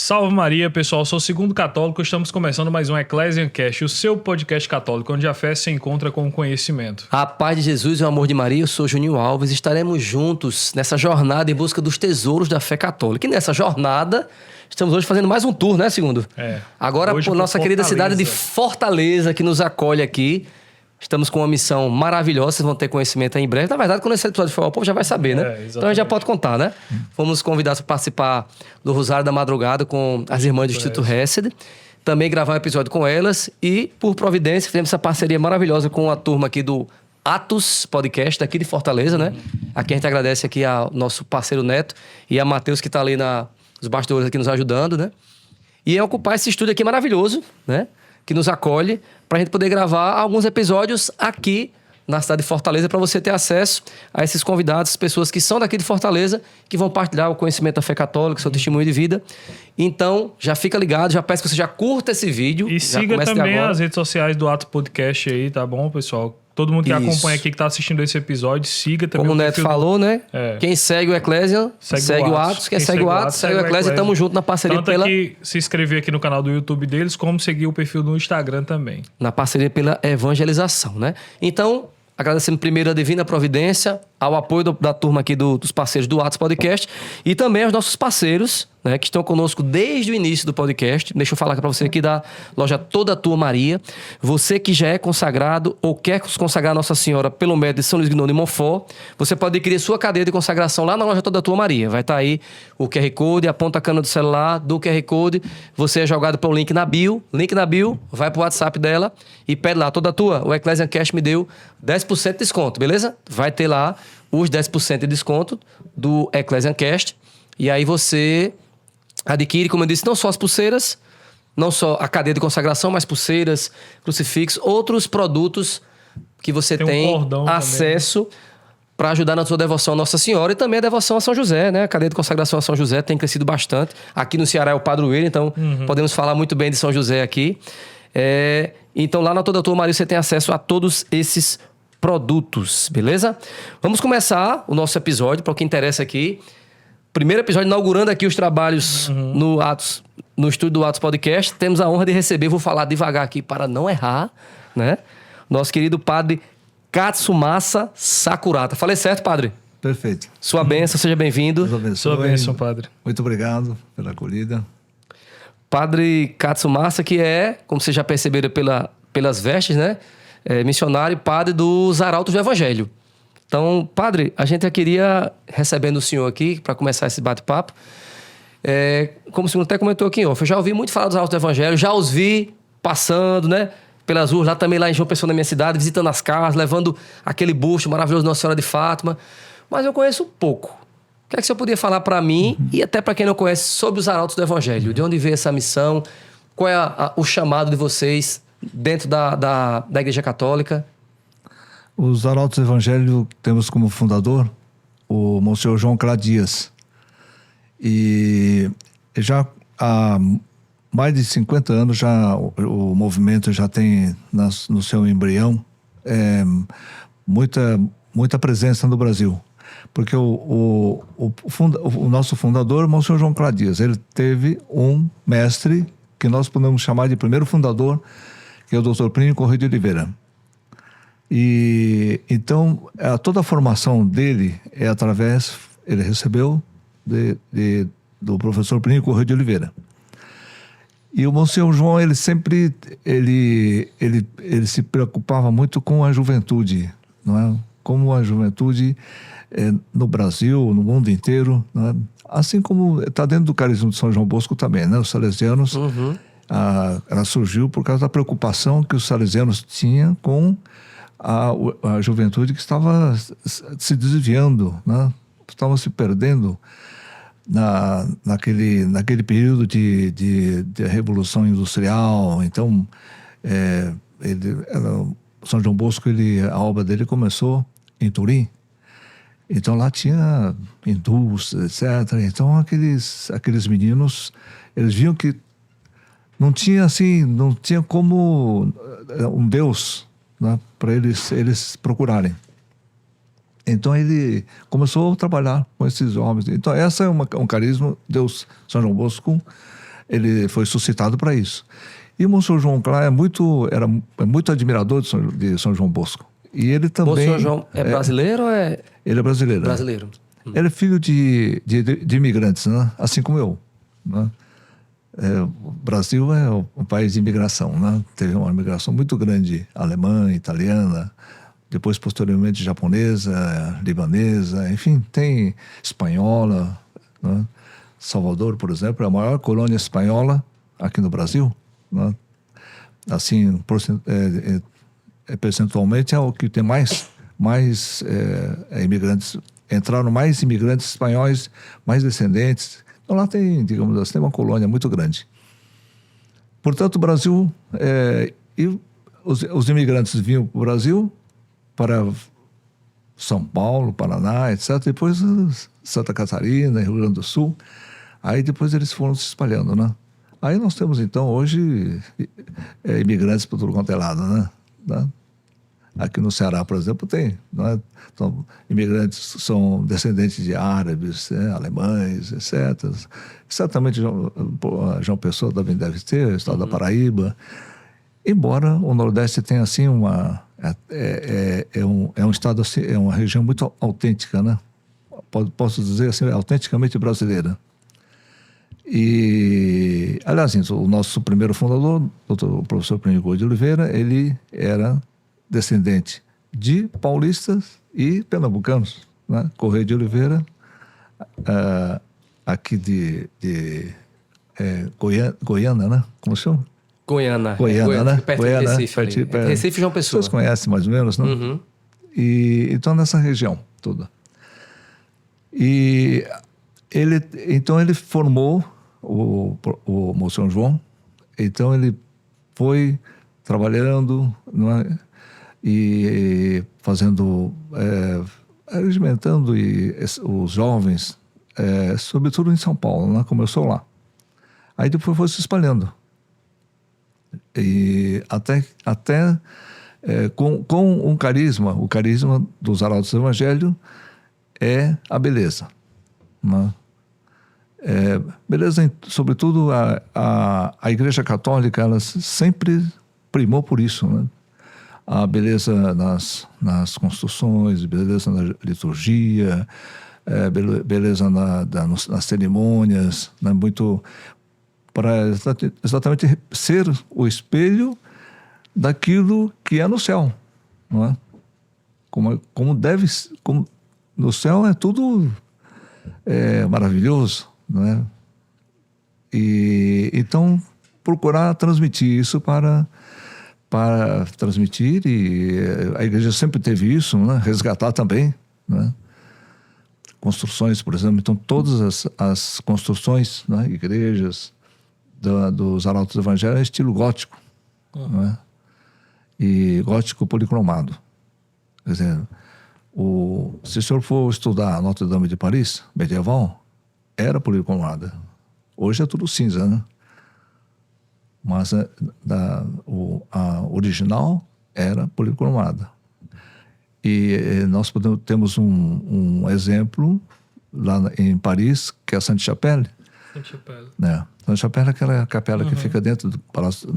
Salve Maria, pessoal. Sou o Segundo Católico. Estamos começando mais um EcclesianCast, o seu podcast católico, onde a fé se encontra com o conhecimento. A paz de Jesus e o amor de Maria. Eu sou Juninho Alves. Estaremos juntos nessa jornada em busca dos tesouros da fé católica. E nessa jornada, estamos hoje fazendo mais um tour, né, Segundo? Agora, por nossa querida cidade de Fortaleza, que nos acolhe aqui. Estamos com uma missão maravilhosa, vocês vão ter conhecimento aí em breve. Na verdade, quando esse episódio for ao povo, já vai saber, né? Então a gente já pode contar, né? Fomos convidados para participar do Rosário da Madrugada com as irmãs do Instituto Hesed. Também gravar um episódio com elas. E, por providência, fizemos essa parceria maravilhosa com a turma aqui do Atos Podcast, daqui de Fortaleza, né? Aqui a gente agradece aqui ao nosso parceiro Neto e a Matheus, que está ali nos bastidores aqui nos ajudando, né? E é ocupar esse estúdio aqui maravilhoso, né? Que nos acolhe, para a gente poder gravar alguns episódios aqui na cidade de Fortaleza, para você ter acesso a esses convidados, pessoas que são daqui de Fortaleza, que vão partilhar o conhecimento da fé católica, seu testemunho de vida. Então, já fica ligado, já peço que você já curta esse vídeo. E siga também as redes sociais do Ato Podcast aí, tá bom, pessoal? Todo mundo que acompanha aqui, que tá assistindo esse episódio, siga também. Como o Neto falou, né? Quem segue o Ecclesian, segue o Atos. Quem segue o Atos, segue o Ecclesian. Tamo junto na parceria. Tanto aqui, se inscrever aqui no canal do YouTube deles, como seguir o perfil no Instagram também. Na parceria pela evangelização, né? Então, agradecendo primeiro a Divina Providência, ao apoio da turma aqui dos parceiros do Atos Podcast e também aos nossos parceiros, né, que estão conosco desde o início do podcast. Deixa eu falar aqui para você aqui da loja Toda a Tua Maria. Você que já é consagrado ou quer consagrar Nossa Senhora pelo método de São Luís Gnome e Monfort, você pode adquirir sua cadeia de consagração lá na loja Toda a Tua Maria. Vai estar aí o QR Code, aponta a câmera do celular do QR Code, você é jogado para o link na bio, vai para o WhatsApp dela e pede lá, Toda a Tua, o EcclesianCast me deu 10% de desconto, beleza? Vai ter lá os 10% de desconto do EcclesianCast e aí você adquire, como eu disse, não só as pulseiras, não só a cadeia de consagração, mas pulseiras, crucifixos, outros produtos que você tem acesso para ajudar na sua devoção a Nossa Senhora e também a devoção a São José, né? A cadeia de consagração a São José tem crescido bastante. Aqui no Ceará é o padroeiro, então podemos falar muito bem de São José aqui. Então lá na Toda a Tua Maria você tem acesso a todos esses produtos, beleza? Vamos começar o nosso episódio, para o que interessa aqui. Primeiro episódio inaugurando aqui os trabalhos no estúdio do Atos Podcast. Temos a honra de receber, vou falar devagar aqui para não errar, né? Nosso querido padre Katsumasa Sakurata. Falei certo, padre? Perfeito. Sua bênção, seja bem-vindo. Sua bênção, padre. Muito obrigado pela acolhida. Padre Katsumasa, que é, como vocês já perceberam pelas vestes, né? Missionário e padre dos Arautos do Evangelho. Então, padre, a gente queria, recebendo o senhor aqui, para começar esse bate-papo, como o senhor até comentou aqui em off, eu já ouvi muito falar dos Arautos do Evangelho, já os vi passando, né, pelas ruas, lá em João Pessoa, na minha cidade, visitando as casas, levando aquele busto maravilhoso de Nossa Senhora de Fátima, mas eu conheço pouco. O que é que o senhor podia falar para mim, e até para quem não conhece, sobre os Arautos do Evangelho? De onde veio essa missão? Qual é o chamado de vocês dentro da Igreja Católica? Os Arautos do Evangelho temos como fundador o Monsenhor João Cladias. E já há mais de 50 anos já o movimento já tem no seu embrião muita presença no Brasil. Porque o nosso fundador, Monsenhor João Cladias, ele teve um mestre que nós podemos chamar de primeiro fundador, que é o Dr. Plínio Corrêa de Oliveira. E então toda a formação dele ele recebeu do professor Plínio Corrêa de Oliveira. E o Monsenhor João, ele sempre se preocupava muito com a juventude, não é? Como a juventude no Brasil, no mundo inteiro, não é? Assim como está dentro do carisma de São João Bosco também, né? Os salesianos, ela surgiu por causa da preocupação que os salesianos tinham com a juventude que estava se desviando, né? Estava se perdendo naquele período de Revolução Industrial. Então, São João Bosco, a obra dele começou em Turim. Então, lá tinha indústria, etc. Então, aqueles meninos, eles viam que não tinha como um Deus, né, para eles procurarem. Então ele começou a trabalhar com esses homens. Então essa é um carisma. Deus, São João Bosco ele foi suscitado para isso. E o Monsenhor João Clá é muito admirador de São João Bosco. E ele também... Monsenhor João é brasileiro ou é... Ele é brasileiro. Brasileiro. Ele é filho de imigrantes, né? Assim como eu. Né? O Brasil é um país de imigração, né? Teve uma imigração muito grande, alemã, italiana, depois posteriormente japonesa, libanesa, enfim, tem espanhola, né? Salvador, por exemplo, é a maior colônia espanhola aqui no Brasil, né? Assim, percentualmente é o que tem mais imigrantes, entraram mais imigrantes espanhóis, mais descendentes. Então lá tem, digamos assim, tem uma colônia muito grande. Portanto, o Brasil, e os imigrantes vinham para o Brasil, para São Paulo, Paraná, etc. Depois Santa Catarina, Rio Grande do Sul. Aí depois eles foram se espalhando, né? Aí nós temos, então, hoje, imigrantes por tudo quanto é lado, né? Aqui no Ceará, por exemplo, tem. Não é? Então, imigrantes são descendentes de árabes, alemães, etc. Certamente João Pessoa também deve ter, o estado da Paraíba. Embora o Nordeste tenha, assim, um estado, assim, é uma região muito autêntica, né? Posso dizer assim, autenticamente brasileira. E, aliás, o nosso primeiro fundador, o professor Plínio de Oliveira, ele era descendente de paulistas e pernambucanos, né? Correia de Oliveira, aqui de Goiânia, né? Como se chama? Goiânia, né? perto Goiânia, de Recife. Recife, João Pessoa. Vocês conhecem mais ou menos, né? Uhum. E então nessa região toda. E então ele formou o Monsenhor João. Então ele foi trabalhando, não é? E fazendo, regimentando os jovens, sobretudo em São Paulo, né? Começou lá. Aí depois foi se espalhando. E até com um carisma, o carisma dos Arautos do Evangelho é a beleza. Né? Beleza, sobretudo a Igreja Católica, ela sempre primou por isso, né? A beleza nas construções, beleza na liturgia, beleza nas cerimônias, né? Muito para exatamente ser o espelho daquilo que é no céu, não é? Como deve, como no céu é tudo maravilhoso, não é? E então procurar transmitir isso para transmitir, e a igreja sempre teve isso, né? Resgatar também, né? Construções, por exemplo, então todas as construções, né? Igrejas dos Arautos do Evangelho é estilo gótico, não é? E gótico policromado. Quer dizer, se o senhor for estudar a Notre Dame de Paris, medieval, era policromada. Hoje é tudo cinza, né? Mas a original era policromada. E nós temos um exemplo lá em Paris, que é a Sainte-Chapelle. Né? Sainte-Chapelle é aquela capela que fica dentro do palácio,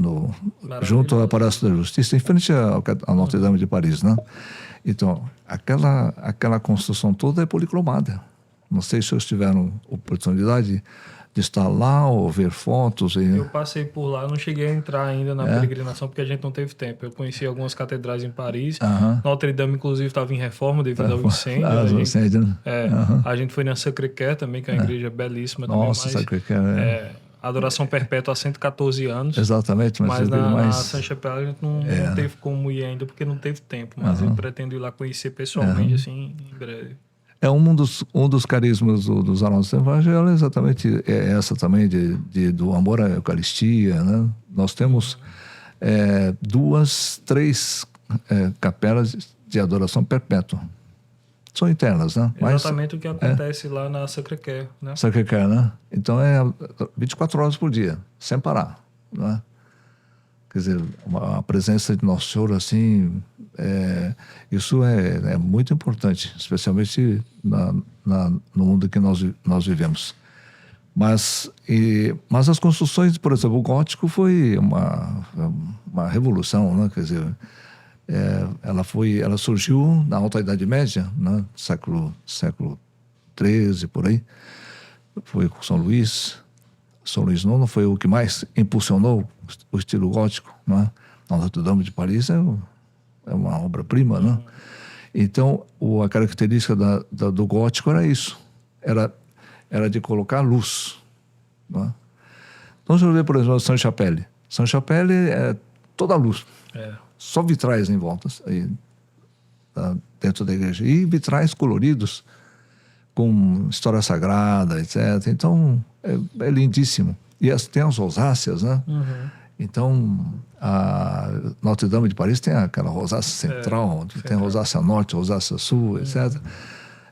junto ao Palácio da Justiça, em frente à Notre Dame de Paris, né? Então, aquela construção toda é policromada. Não sei se vocês tiveram oportunidade de estar lá ou ver fotos. Eu passei por lá, não cheguei a entrar ainda na peregrinação porque a gente não teve tempo. Eu conheci algumas catedrais em Paris. Notre Dame, inclusive, estava em reforma devido ao incêndio. A gente foi na Sacré-Cœur também, que é uma igreja belíssima. Nossa, Sacré-Cœur. Adoração perpétua há 114 anos. Exatamente. Mas na Sainte-Chapelle a gente não teve como ir ainda porque não teve tempo. Mas eu pretendo ir lá conhecer pessoalmente, assim, em breve. Um dos carismas dos Arautos do Evangelho é exatamente essa também do amor à Eucaristia, né? Nós temos 3 capelas de adoração perpétua. São internas, né? Exatamente o que acontece lá na Sacré-Cœur, né? Sacré-Cœur, né? Então 24 horas por dia, sem parar, né? Quer dizer, a presença de Nosso Senhor, assim, isso é muito importante, especialmente no mundo que nós vivemos. Mas as construções, por exemplo, o gótico foi uma revolução, né? Quer dizer, ela surgiu na Alta Idade Média, né? século XIII, por aí. Foi com São Luís. São Luís IX foi o que mais impulsionou o estilo gótico, né? Notre Dame de Paris é uma obra-prima, né? Então, a característica do gótico era isso. Era de colocar luz. Né? Então, se eu ver, por exemplo, Sainte-Chapelle. Sainte-Chapelle é toda luz. Só vitrais em volta, aí, dentro da igreja. E vitrais coloridos, com história sagrada, etc. Então, é lindíssimo. E tem as rosáceas, né? Então, a Notre Dame de Paris tem aquela rosácea central, tem rosácea norte, rosácea sul, etc.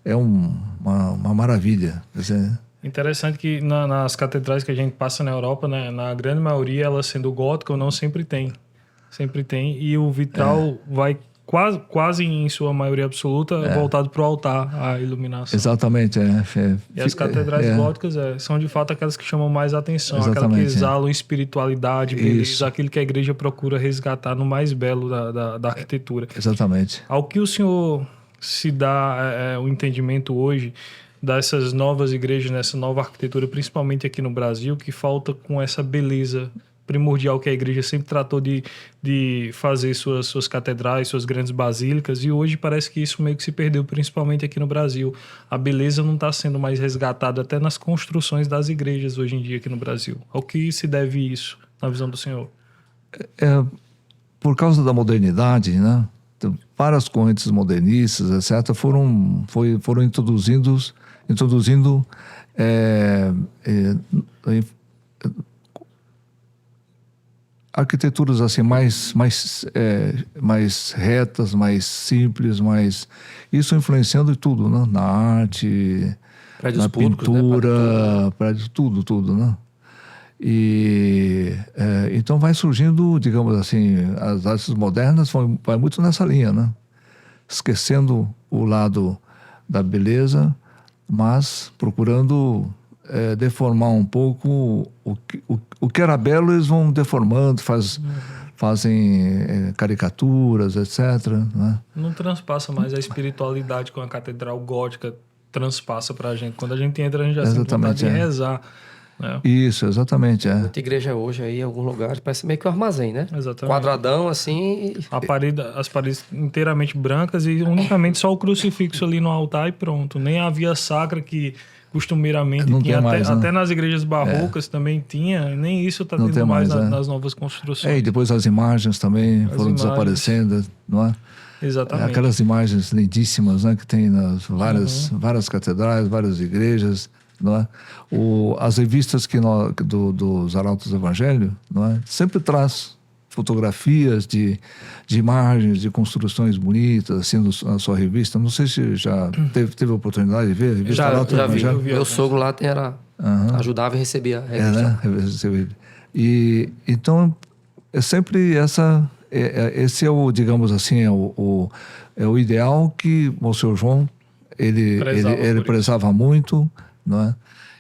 É uma maravilha. Quer dizer, interessante que nas catedrais que a gente passa na Europa, né, na grande maioria, ela sendo gótica ou não, sempre tem. Sempre tem. E o vitral vai quase em sua maioria absoluta voltado para o altar, a iluminação. Exatamente. E as catedrais góticas são de fato aquelas que chamam mais atenção, exatamente, aquelas que exalam espiritualidade, beleza, aquilo que a igreja procura resgatar no mais belo da arquitetura. Exatamente. Ao que o senhor se dá o entendimento hoje dessas novas igrejas, nessa nova arquitetura, principalmente aqui no Brasil, que falta com essa beleza primordial que a igreja sempre tratou de fazer suas catedrais, suas grandes basílicas, e hoje parece que isso meio que se perdeu, principalmente aqui no Brasil. A beleza não está sendo mais resgatada até nas construções das igrejas hoje em dia aqui no Brasil. Ao que se deve isso, na visão do senhor? Por causa da modernidade, né? Várias correntes modernistas, etc., foram introduzindo arquiteturas assim mais retas, mais simples, isso influenciando em tudo, né? Na arte, prédios na públicos, pintura, né? Prédios, tudo, né? E então vai surgindo, digamos assim, as artes modernas vai muito nessa linha, né? Esquecendo o lado da beleza, mas procurando deformar um pouco o que era belo. Eles vão deformando, fazem caricaturas, etc. Né? Não transpassa mais a espiritualidade com a catedral gótica transpassa pra gente. Quando a gente entra, a gente já sente vontade de rezar. Isso, exatamente. Muita igreja hoje aí, em alguns lugares, parece meio que um armazém, né? Exatamente. Quadradão, assim. As paredes inteiramente brancas e unicamente só o crucifixo ali no altar e pronto. Nem a via sacra que costumeiramente não tinha, mais, até nas igrejas barrocas também tinha, nem isso está tendo mais nas novas construções. E depois as imagens também foram desaparecendo, não é? Exatamente. Aquelas imagens lindíssimas, né, que tem nas várias catedrais, várias igrejas, não é? As revistas dos Arautos do Evangelho, não é? Sempre traz fotografias de imagens, de construções bonitas, assim, na sua revista. Não sei se já teve a oportunidade de ver a revista Arautos do Evangelho. Vi. Meu sogro lá ajudava e recebia a revista. Né? E então é sempre esse é o, digamos assim, é o ideal que o Sr. João ele prezava muito, não é?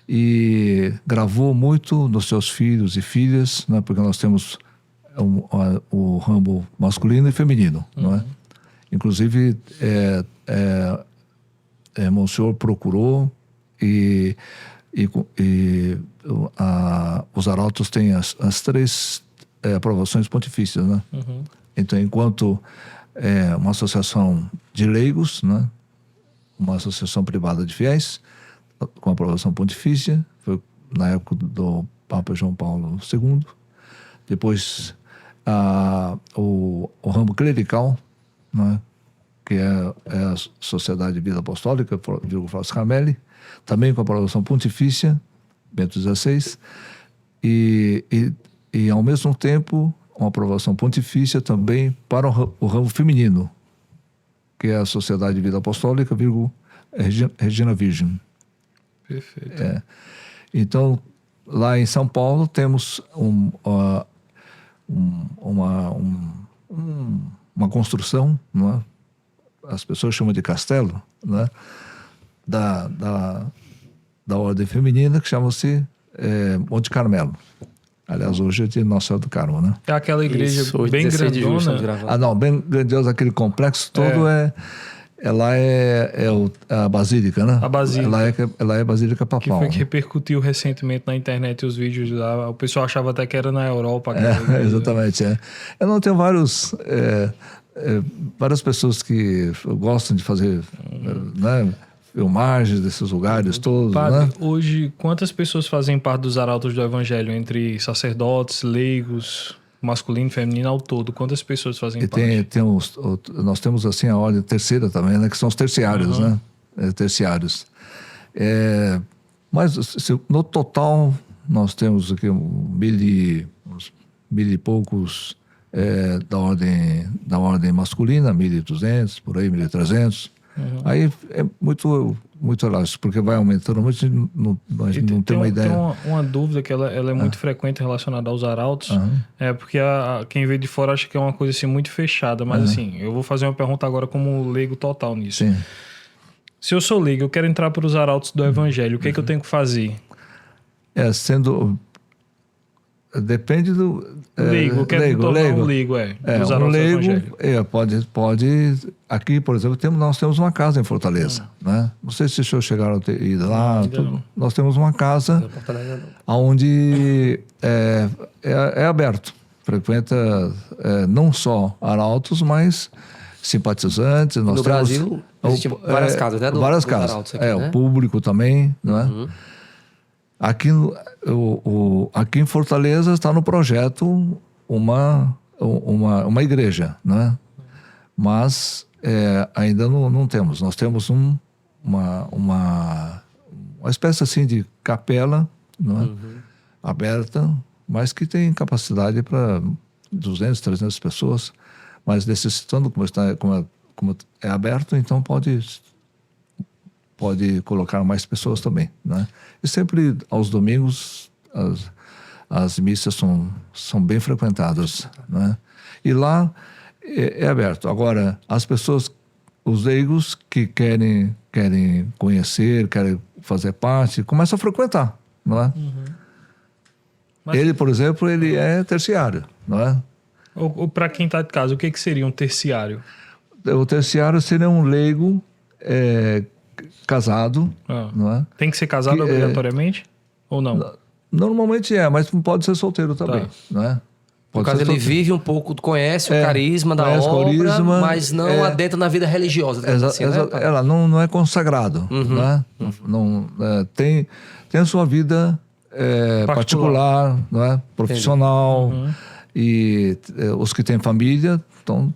E gravou muito nos seus filhos e filhas, né? Porque nós temos o ramo masculino e feminino, não é? Inclusive Monsenhor procurou e os arautos têm as três aprovações pontifícias, né? Então, enquanto uma associação de leigos, né? Uma associação privada de fiéis com aprovação pontifícia, foi na época do Papa João Paulo II. Depois o ramo clerical, né? Que é a Sociedade de Vida Apostólica, Virgo Fausto Carmelli, também com aprovação pontifícia, Bento XVI, e ao mesmo tempo uma aprovação pontifícia também para o ramo feminino, que é a Sociedade de Vida Apostólica, Virgo Regina Virgem. Perfeito. Então, lá em São Paulo temos uma construção, não é? As pessoas chamam de castelo, não é? da ordem feminina, que chama-se Monte Carmelo. Aliás, hoje é de Nossa Senhora do Carmo, né? É aquela igreja bem grandona. Não, bem grandiosa, aquele complexo todo ela é a Basílica, né? A Basílica. Ela é a Basílica Papal. Que foi que repercutiu recentemente na internet os vídeos lá. O pessoal achava até que era na Europa. Exatamente, Eu não tenho várias pessoas que gostam de fazer, né, filmagens desses lugares todos. Padre, né? Hoje, quantas pessoas fazem parte dos arautos do Evangelho? Entre sacerdotes, leigos, masculino e feminino ao todo? Quantas pessoas fazem parte? Nós temos assim a ordem terceira também, né? Que são os terciários, né? Terciários. Mas no total nós temos aqui uns mil e poucos da ordem masculina, 1.200, por aí, 1.300. Aí é muito elástico, porque vai aumentando muito, nós não temos uma ideia. Tem uma dúvida que ela é muito frequente relacionada aos arautos, porque quem vê de fora acha que é uma coisa assim muito fechada, mas assim, eu vou fazer uma pergunta agora como leigo total nisso. Sim. Se eu sou leigo, eu quero entrar para os arautos do Evangelho, o que é que eu tenho que fazer? Depende do... Leigo, eu quero tornar um leigo, dos arautos do Evangelho. Pode... Aqui, por exemplo, nós temos uma casa em Fortaleza, né? Não sei se os senhores chegaram a ter ido lá. Nós temos uma casa onde é aberto. Frequenta não só arautos, mas simpatizantes. Nós no Brasil, existem várias casas, né? Várias casas. Aqui, né? O público também, não é? Aqui em Fortaleza está no projeto uma igreja, né? Mas ainda não temos. Nós temos uma espécie assim de capela, não é? Aberta, mas que tem capacidade para 200, 300 pessoas, mas necessitando, como é aberto, então pode colocar mais pessoas também, né? E sempre aos domingos as missas são bem frequentadas, né? E lá é aberto. Agora, as pessoas, os leigos que querem conhecer, querem fazer parte, começam a frequentar, não é? Ele, por exemplo, ele é terciário, não é? Ou para quem está de casa, o que seria um terciário? O terciário seria um leigo casado, não é? Tem que ser casado obrigatoriamente? Ou não? Normalmente mas pode ser solteiro também, não é? No caso, ele vive um pouco, conhece o carisma da obra, mas não adentra na vida religiosa. Assim, né? Ela não é consagrado, né? Tem a sua vida particular, não é? Profissional. E os que têm família, então,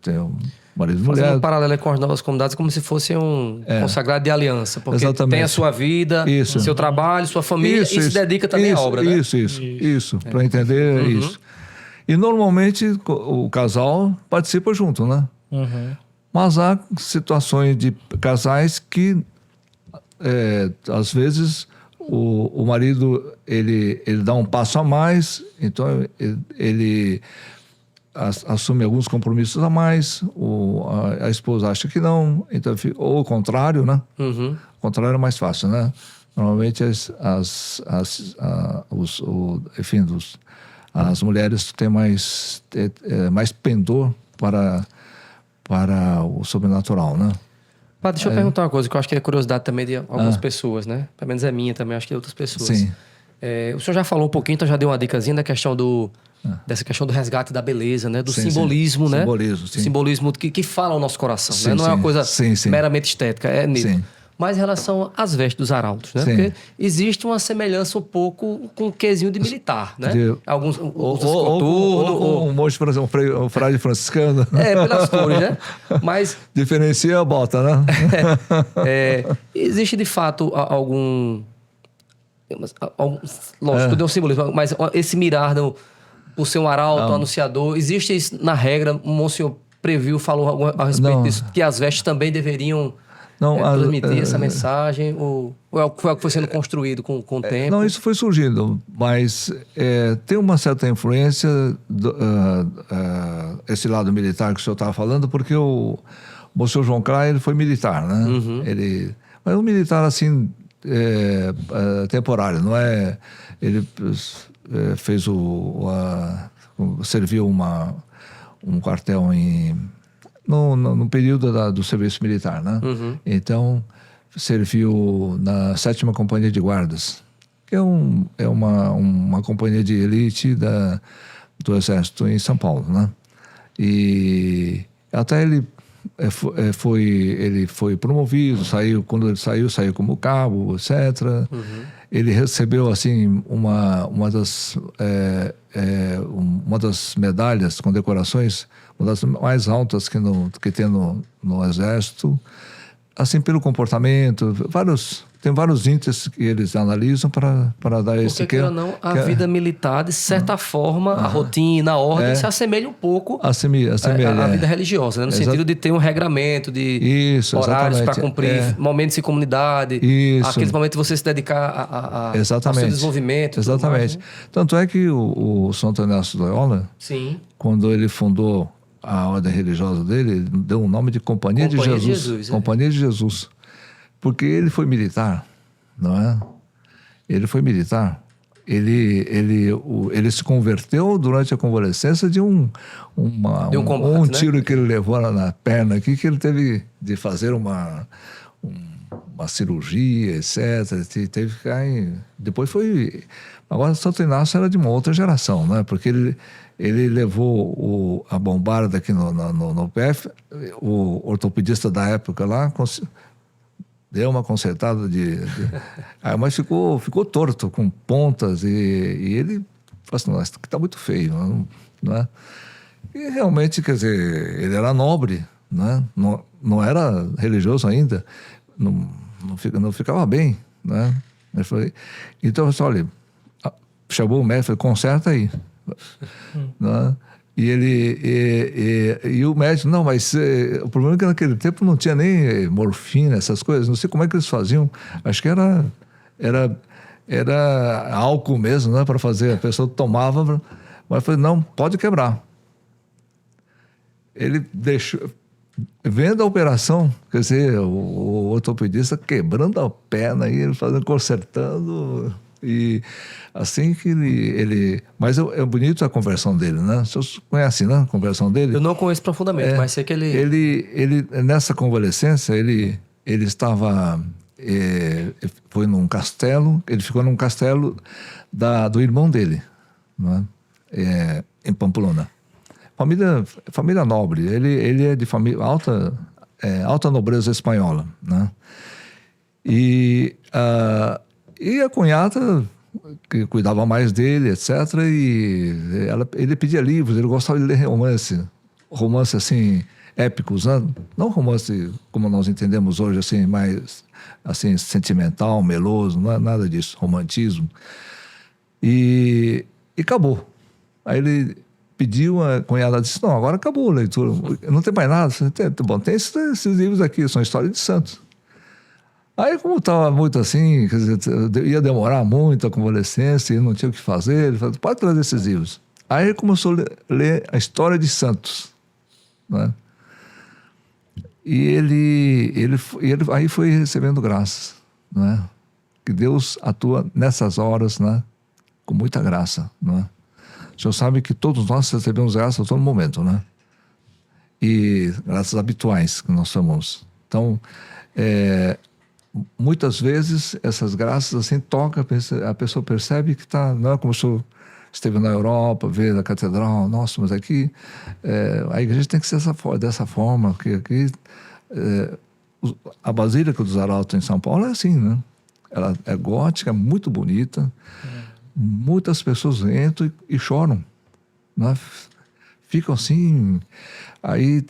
tem um marido e mulher. Fazendo um paralelo com as novas comunidades, como se fosse um consagrado de aliança. Porque tem a sua vida, seu trabalho, sua família, e se dedica também à obra, né? Isso. Para entender isso. E normalmente o casal participa junto, né? Mas há situações de casais que, às vezes, o marido ele dá um passo a mais, então ele assume alguns compromissos a mais, a esposa acha que não, então, ou o contrário, né? O contrário é mais fácil, né? Normalmente as mulheres têm mais pendor para o sobrenatural, né? Deixa eu perguntar uma coisa que eu acho que é curiosidade também de algumas pessoas, né? Pelo menos é minha também, acho que de outras pessoas. Sim. O senhor já falou um pouquinho, então já deu uma dicasinha da questão dessa questão do resgate da beleza, né? Do simbolismo, né? Simbolismo que fala ao nosso coração, né? Não é uma coisa meramente estética, é nisso. Mas em relação às vestes dos arautos, né? Porque existe uma semelhança um pouco com o quesinho de militar, né? Alguns ou um monge, por exemplo, um frade franciscano. Pelas cores, né? Mas diferencia a bota, né? Existe de fato algum lógico, deu um simbolismo, mas esse mirar por ser um arauto, um anunciador, existe isso na regra? O Monsenhor falou a respeito disso, que as vestes também deveriam transmitir essa mensagem, ou foi algo que foi sendo construído com o tempo? Não, isso foi surgindo, mas tem uma certa influência esse lado militar que o senhor estava falando, porque o Monsenhor João Crai, ele foi militar, né? Mas um militar assim, temporário, não é... Ele fez serviu um quartel no período do serviço militar, né? Uhum. Então, serviu na 7ª Companhia de Guardas, que é uma companhia de elite do Exército em São Paulo, né? E até ele foi promovido, quando ele saiu como cabo, etc. Uhum. Ele recebeu assim uma das medalhas, condecorações, uma das mais altas que tem no Exército, assim, pelo comportamento, tem vários índices que eles analisam para dar esse... Porque, queira ou não, a vida militar, de certa forma, a rotina, a ordem, se assemelha um pouco à vida religiosa, né? No sentido de ter um regramento, de horários para cumprir, momentos em comunidade, aqueles momentos de você se dedicar ao seu desenvolvimento. Exatamente. Mais, né? Tanto é que o Santo Inácio de Loyola, quando ele fundou a ordem religiosa dele, ele deu o nome de Companhia de Jesus. Companhia de Jesus. Porque ele foi militar, não é? Ele foi militar. Ele se converteu durante a convalescência de um tiro, né? Que ele levou na perna aqui, que ele teve de fazer uma cirurgia, etc. Teve que ficar depois foi... Agora, Santo Inácio era de uma outra geração, né? Porque ele levou a bombarda aqui no PF, o ortopedista da época lá deu uma consertada mas ficou torto, com pontas, e ele falou assim, isso aqui tá muito feio, não é? E realmente, quer dizer, ele era nobre, né? Não era religioso ainda, não ficava bem, né? Então, olha, chamou o médico, falou, conserta aí. Né? E o médico, não, mas o problema é que naquele tempo não tinha nem morfina, essas coisas, não sei como é que eles faziam, acho que era álcool mesmo, né, para fazer, a pessoa tomava, mas falei, não, pode quebrar. Ele deixou, vendo a operação, quer dizer, o ortopedista quebrando a perna, e ele consertando... E assim que ele... Mas é bonito a conversão dele, né? Vocês conhecem, né? A conversão dele? Eu não conheço profundamente, mas sei que ele... Ele nessa convalescência, ele estava... foi num castelo, ele ficou num castelo do irmão dele, né? Em Pamplona. Família nobre. Ele é de família alta nobreza espanhola, né? E a cunhada, que cuidava mais dele, etc. E ele pedia livros, ele gostava de ler romance assim, épicos, né? Não romance como nós entendemos hoje, assim, mais assim, sentimental, meloso, não é nada disso, romantismo. E acabou. Aí ele pediu, a cunhada disse, não, agora acabou a leitura, não tem mais nada. Bom, tem esses livros aqui, são histórias de santos. Aí, como estava muito assim, quer dizer, ia demorar muito a convalescência, e não tinha o que fazer, ele falou, pode trazer esses livros. Aí ele começou a ler a história de santos, né? E ele aí foi recebendo graças, né? Que Deus atua nessas horas, né? Com muita graça, né? O senhor sabe que todos nós recebemos graça a todo momento, né? E graças habituais que nós chamamos. Então, muitas vezes essas graças assim tocam, a pessoa percebe que não é como se eu esteve na Europa, vê a catedral, nossa, mas aqui a igreja tem que ser dessa forma, porque aqui a Basílica dos Arautos em São Paulo é assim, né? Ela é gótica, muito bonita, muitas pessoas entram e choram, né? Ficam assim, aí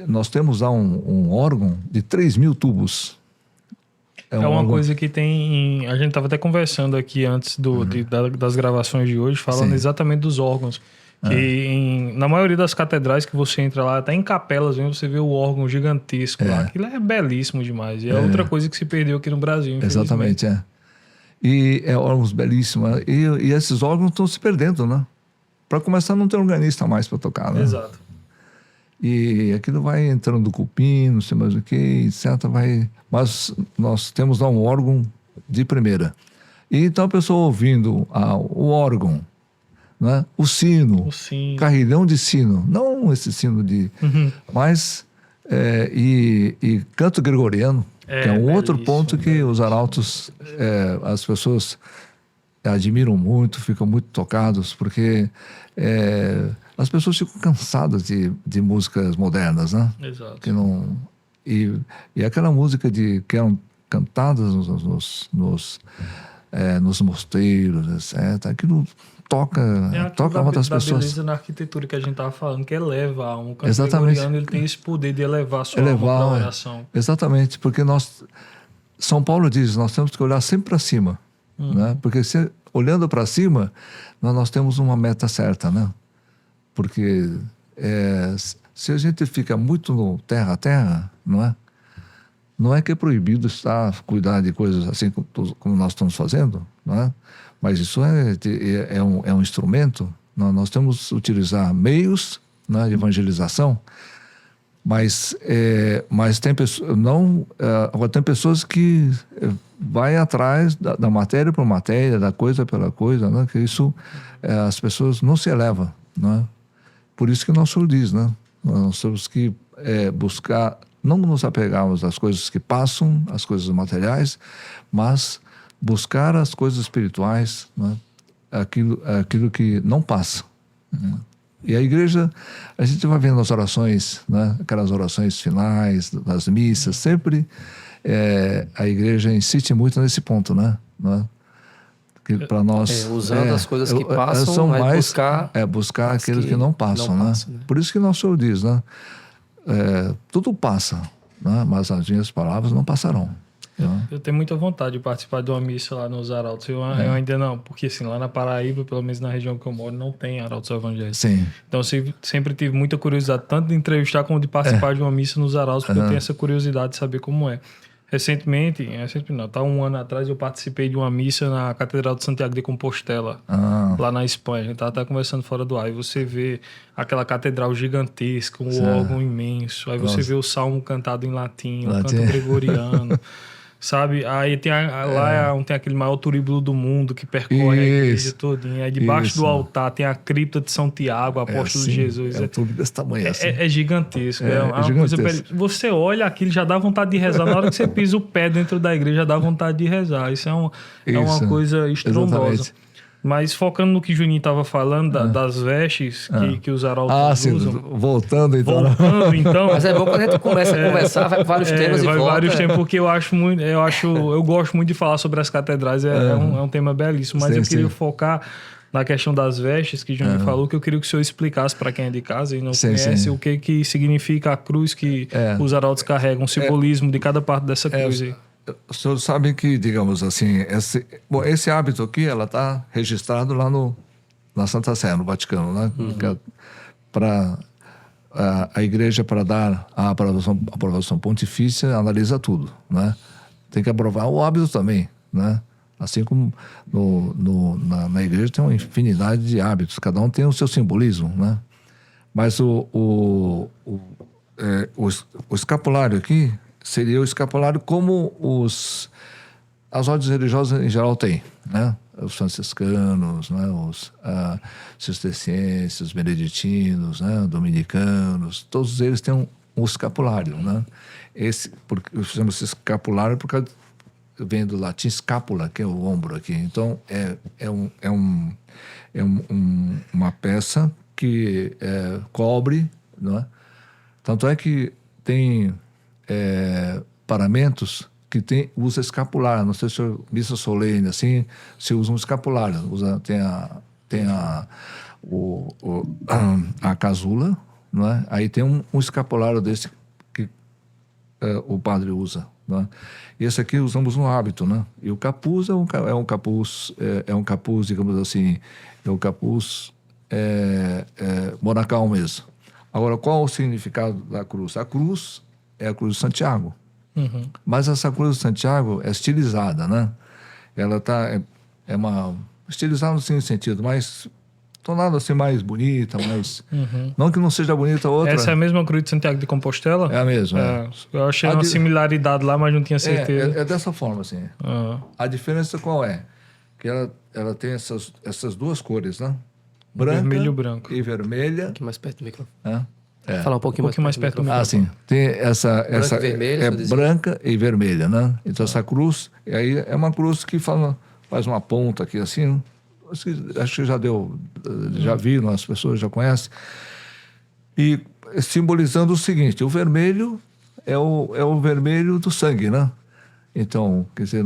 nós temos lá um órgão de 3.000 tubos. É uma coisa que tem... A gente estava até conversando aqui antes das gravações de hoje, falando Sim. exatamente dos órgãos. Que na maioria das catedrais que você entra lá, até em capelas mesmo, você vê o órgão gigantesco lá. Aquilo é belíssimo demais. E é outra coisa que se perdeu aqui no Brasil, Exatamente, E órgãos belíssimos. E esses órgãos estão se perdendo, né? Para começar, não tem organista mais para tocar, né? Exato. E aquilo vai entrando cupim, não sei mais o que, etc. Mas nós temos lá um órgão de primeira. E então a pessoa ouvindo o órgão, né? O sino, carrilhão de sino, não esse sino de... Mas... e canto gregoriano, que é um outro ponto que os arautos, as pessoas admiram muito, ficam muito tocados, porque as pessoas ficam cansadas de músicas modernas, né? Exato. Que não, e aquela música que eram cantadas nos mosteiros, etc. Aquilo toca outras pessoas. A beleza na arquitetura que a gente estava falando, que eleva um canto gregoriano, ele tem esse poder de elevar a sua alma para a oração. Exatamente, porque São Paulo diz, nós temos que olhar sempre para cima, né? Porque olhando para cima, nós temos uma meta certa, né? Porque se a gente fica muito no terra a terra, não é que é proibido cuidar de coisas assim como nós estamos fazendo, não é? Mas isso é um instrumento. Nós temos que utilizar meios, né, de evangelização, mas tem pessoas que vai atrás da matéria por matéria, da coisa pela coisa, né, que isso as pessoas não se elevam, né? Por isso que o nosso Senhor diz, né? Nós temos que buscar, não nos apegarmos às coisas que passam, às coisas materiais, mas buscar as coisas espirituais, né? aquilo que não passa. E a igreja, a gente vai vendo as orações, né? Aquelas orações finais das missas, sempre a igreja insiste muito nesse ponto, né? Para nós usando as coisas que passam, são mais buscar aqueles que não passam, né? Por isso que nosso Senhor diz, né? Tudo passa, né? Mas as minhas palavras não passarão. Eu tenho muita vontade de participar de uma missa lá nos arautos. Eu ainda não, porque assim, lá na Paraíba, pelo menos na região que eu moro, não tem arautos evangélicos. Sim. Então eu sempre tive muita curiosidade, tanto de entrevistar como de participar de uma missa nos arautos, porque eu tenho essa curiosidade de saber como é. Recentemente não, um ano atrás eu participei de uma missa na Catedral de Santiago de Compostela, lá na Espanha. A gente estava até conversando fora do ar. E você vê aquela catedral gigantesca, um órgão imenso. Aí você vê o salmo cantado em latim, um canto gregoriano. Sabe? Aí tem tem aquele maior turíbulo do mundo que percorre a igreja todinha. Aí debaixo do altar tem a cripta de São Tiago, apóstolo de Jesus. É tudo desse tamanho assim. É gigantesco. É uma coisa. Você olha aquilo, já dá vontade de rezar. Na hora que você pisa o pé dentro da igreja, já dá vontade de rezar. Isso é uma coisa estrondosa. Exatamente. Mas focando no que o Juninho estava falando, das vestes que os arautos usam. Voltando então. Mas é bom quando a gente começa a conversar, vai vários temas e volta. Vários temas, porque eu gosto muito de falar sobre as catedrais, é um tema belíssimo. Mas eu queria focar na questão das vestes que o Juninho falou, que eu queria que o senhor explicasse para quem é de casa e não conhece o que significa a cruz que os arautos carregam, o simbolismo de cada parte dessa cruz aí. Os senhores sabem que, digamos assim, esse hábito aqui, ela está registrado lá na Santa Sé, no Vaticano, né? Para a igreja, para dar a aprovação pontifícia, analisa tudo, né? Tem que aprovar o hábito também, né? Assim como na igreja tem uma infinidade de hábitos, cada um tem o seu simbolismo, né? Mas o escapulário aqui seria o escapulário como as ordens religiosas em geral têm, né? Os franciscanos, né? Os cistercienses, os beneditinos, né? Dominicanos, todos eles têm um escapulário, né? Chamamos escapulário por causa vem do latim scapula, que é o ombro aqui. Então uma peça que cobre, não é? Tanto é que tem paramentos que usa escapular. Não sei se missa solene assim, se usa um escapular. Tem a casula, não é? Aí tem um escapulário desse que o padre usa, não é? E esse aqui usamos no hábito, né? E o capuz é um capuz, digamos assim, é um capuz monacal mesmo. Agora, qual o significado da cruz? A cruz é a cruz de Santiago. Mas essa cruz de Santiago é estilizada, né? Ela estilizada no sentido, mas tornado assim mais bonita, mais... Não que não seja bonita a outra. Essa é a mesma cruz de Santiago de Compostela? É a mesma, Eu achei uma similaridade lá, mas não tinha certeza. É dessa forma, assim. A diferença qual é? Que ela tem essas duas cores, né? Branca vermelho e branco. E vermelha. Um pouquinho mais perto do microfone. Falar um pouquinho mais perto do microfone. Sim. Tem essa e vermelha, branca e vermelha, né? Então essa cruz, e aí é uma cruz que faz uma ponta aqui assim. Acho que já viram, as pessoas já conhecem. E simbolizando o seguinte: o vermelho é o vermelho do sangue, né? Então, quer dizer,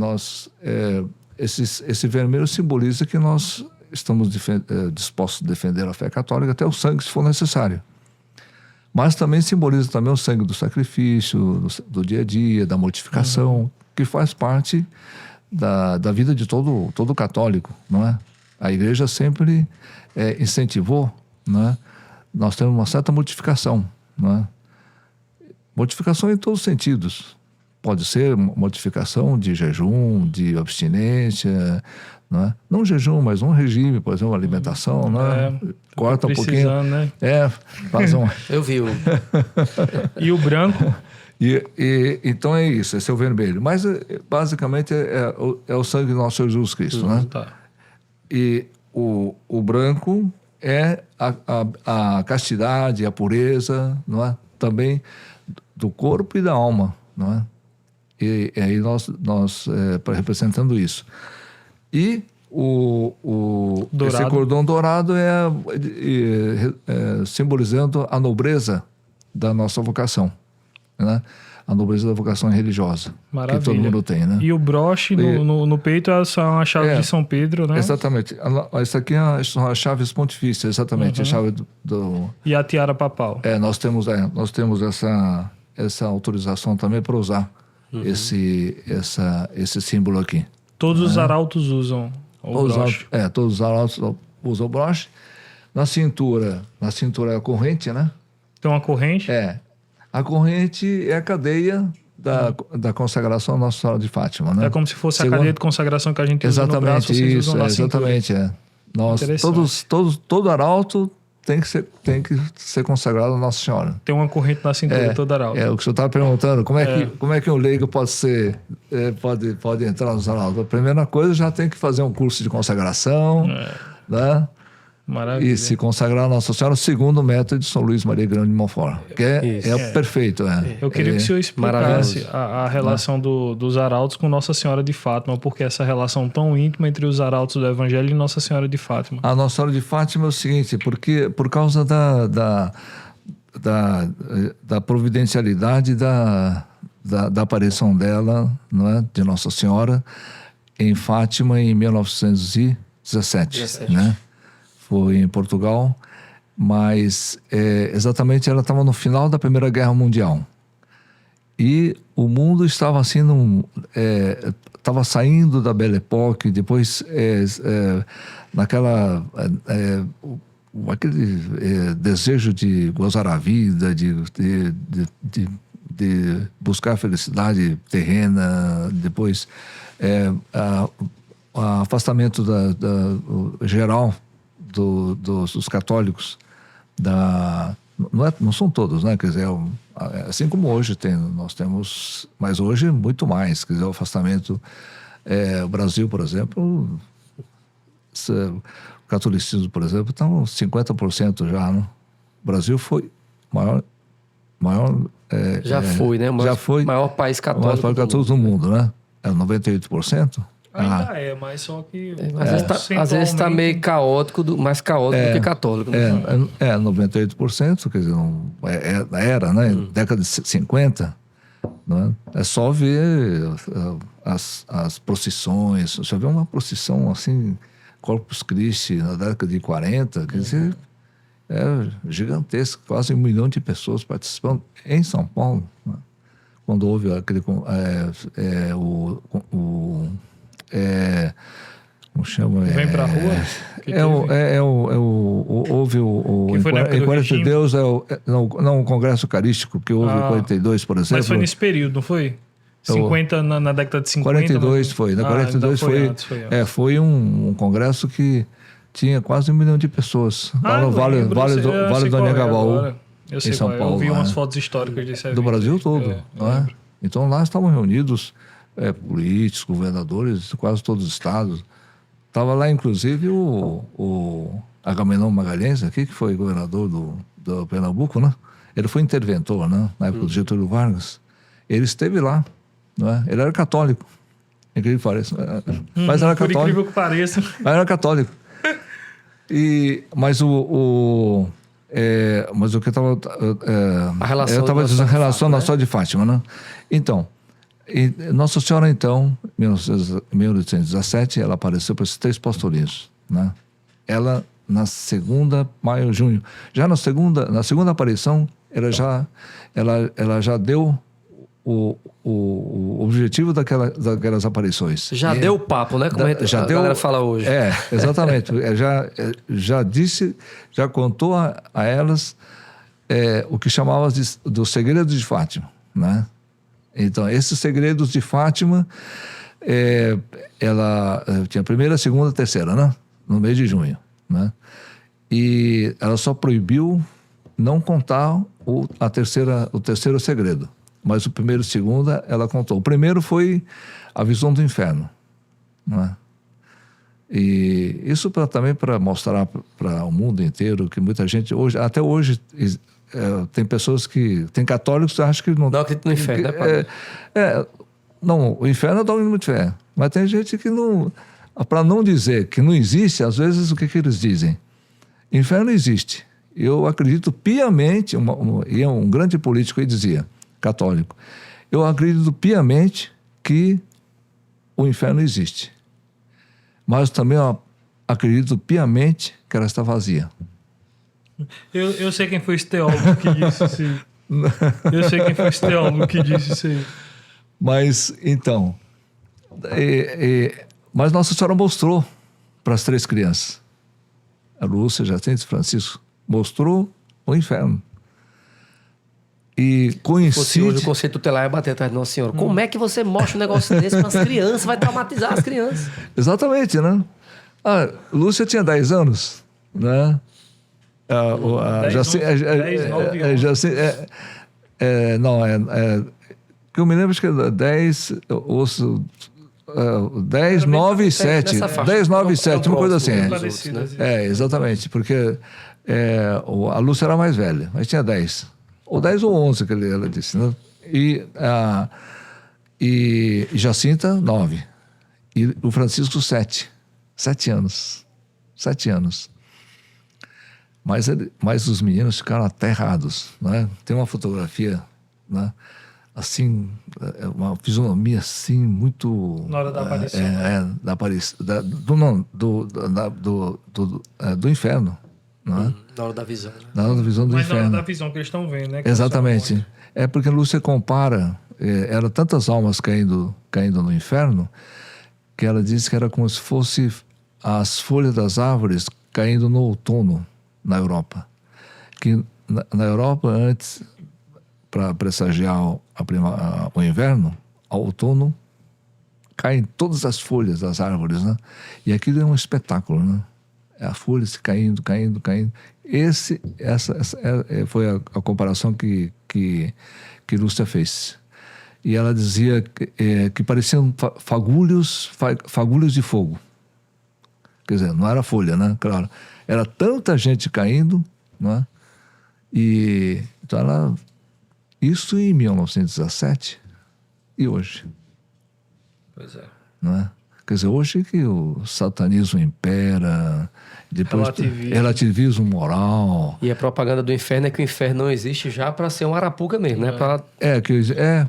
esse vermelho simboliza que nós estamos dispostos a defender a fé católica até o sangue, se for necessário. Mas também simboliza também o sangue do sacrifício, do dia a dia, da mortificação, que faz parte da vida de todo católico, não é? A igreja sempre incentivou, não é? Nós temos uma certa mortificação, não é? Mortificação em todos os sentidos. Pode ser mortificação de jejum, de abstinência, não é? Não jejum, mas um regime, por exemplo, uma alimentação, não é? Corta um pouquinho. Né? Faz um... Eu vi. E o branco? Então é isso, esse é o vermelho. Mas basicamente é o sangue do nosso Senhor Jesus Cristo, né? Tá. E o branco é a castidade, a pureza, não é? Também do corpo e da alma, não é? E aí nós representando isso. E esse cordão dourado simbolizando a nobreza da nossa vocação, né? A nobreza da vocação religiosa. Maravilha. Que todo mundo tem, né? E o broche no peito é só uma chave de São Pedro, né? Exatamente. Essa aqui são as chaves pontifícias, exatamente. A chave do... E a tiara papal. Nós temos essa autorização também para usar esse símbolo aqui. Todos os arautos usam o broche. Todos os arautos usam o broche. Na cintura é a corrente, né? Tem uma corrente? A corrente é a cadeia da consagração à Nossa Senhora de Fátima, né? É como se fosse a cadeia de consagração que a gente usa no braço. Exatamente. Todo arauto tem que ser consagrado a Nossa Senhora. Tem uma corrente na cintura, todo arauto. O que o senhor estava perguntando, como é que um leigo pode entrar nos arautos? A primeira coisa, já tem que fazer um curso de consagração, né? Maravilha. E se consagrar a Nossa Senhora segundo o método de São Luís Maria Grande de Montfort, que é perfeito. Eu queria que o senhor explicasse a relação dos arautos com Nossa Senhora de Fátima, porque essa relação tão íntima entre os arautos do Evangelho e Nossa Senhora de Fátima. A Nossa Senhora de Fátima é o seguinte, porque por causa da providencialidade da aparição dela, não é, de Nossa Senhora, em Fátima em 1917, né? Foi em Portugal, mas exatamente ela estava no final da Primeira Guerra Mundial. E o mundo estava assim, estava saindo da Belle Époque, depois aquele desejo de gozar a vida, de buscar a felicidade terrena, depois o afastamento geral dos católicos, não são todos, né? Quer dizer, assim como hoje nós temos, mas hoje muito mais, quer dizer, o afastamento. O Brasil, por exemplo, o catolicismo, por exemplo, está uns 50% já, né? O Brasil foi maior foi, né? Maior país católico do mundo, né? É 98%. Ainda mas só que... às vezes está meio caótico, mais caótico do que católico. 98%, quer dizer, era, né? Década de 50, né? É só ver as procissões. Você vê uma procissão assim, Corpus Christi, na década de 40, quer dizer, é gigantesco, quase 1 milhão de pessoas participando em São Paulo, né? Quando houve aquele... como chama? Vem pra rua? Houve o Encontro de Deus, não o Congresso Eucarístico, que houve em 42, por exemplo. Mas foi nesse período, não foi? 50 na década de 50? 42 foi. Na 42 então foi um congresso que tinha quase 1 milhão de pessoas lá no Vale do Anhangabaú, em São Paulo. Eu vi umas fotos históricas desse evento. Do Brasil todo. Né? Então lá estavam reunidos políticos, governadores de quase todos os estados. Estava lá, inclusive, o Agamenon Magalhães, aqui, que foi governador do Pernambuco, né? Ele foi interventor, né? Na época do Getúlio Vargas. Ele esteve lá, né? Ele era católico. Incrível que pareça. Mas era católico. Por incrível que pareça. Mas era católico. Mas o que eu estava... eu estava dizendo a relação da Nossa de Fátima, né? Então, Nossa Senhora, então, em 1817, ela apareceu para esses 3 pastorinhos, né? Ela, na segunda, maio, junho. Já na segunda aparição, ela já deu o objetivo daquelas aparições. Já deu o papo, né? Como a galera fala hoje. Exatamente. Já disse, já contou a elas o que chamava dos segredos de Fátima, né? Então, esses segredos de Fátima, ela tinha a primeira, a segunda, a terceira, né? No mês de junho, né? E ela só proibiu não contar o terceiro segredo. Mas o primeiro e o segundo ela contou. O primeiro foi a visão do inferno, não é? E isso também para mostrar para o mundo inteiro que muita gente até hoje tem pessoas tem católicos que acham que não acreditam no inferno, né? Não, o inferno é dogma de fé, mas tem gente que não, para não dizer que não existe, às vezes o que eles dizem? Inferno existe. Eu acredito piamente, um grande político aí dizia, católico, eu acredito piamente que o inferno existe, mas também acredito piamente que ela está vazia. Eu sei quem foi esse teólogo que disse isso aí. Eu sei quem foi esse teólogo que disse isso aí. Mas, então, mas Nossa Senhora mostrou para as 3 crianças, a Lúcia, Jacinto e Francisco, mostrou o inferno. E coincide... Hoje o conceito tutelar é bater atrás de Nossa Senhora. Como é que você mostra um negócio desse para as crianças? Vai traumatizar as crianças. Exatamente, né? A Lúcia tinha 10 anos, né? 10, 9 anos. Que eu me lembro, acho que é 10, 9 e 7. 10, 9 e 7, uma coisa assim. Exatamente, porque a Lúcia era mais velha, mas tinha 10. Ou 10 ou 11, que ela disse, né? E Jacinta, 9. E o Francisco, 7. 7 anos. 7 anos. Mas os meninos ficaram aterrados, né? Tem uma fotografia, né? Assim, uma fisionomia assim, muito... Na hora da aparição. Da aparição. Do inferno. Não é? Na hora da visão. Né? Na hora da visão do inferno. Mas na hora da visão que eles estão vendo, né? Exatamente. Porque Lúcia compara, eram tantas almas caindo no inferno, que ela diz que era como se fosse as folhas das árvores caindo no outono na Europa. Que na Europa, antes, para pressagiar o inverno, ao outono, caem todas as folhas das árvores, né? E aquilo é um espetáculo, né? A folha se caindo. Essa foi a comparação que Lúcia fez. E ela dizia que pareciam fagulhos de fogo. Quer dizer, não era folha, né? Claro. Era tanta gente caindo, não é? E então isso em 1917 e hoje. Pois é. Não é? Quer dizer, hoje que o satanismo impera, depois relativismo moral. E a propaganda do inferno é que o inferno não existe já para ser uma arapuca mesmo, né?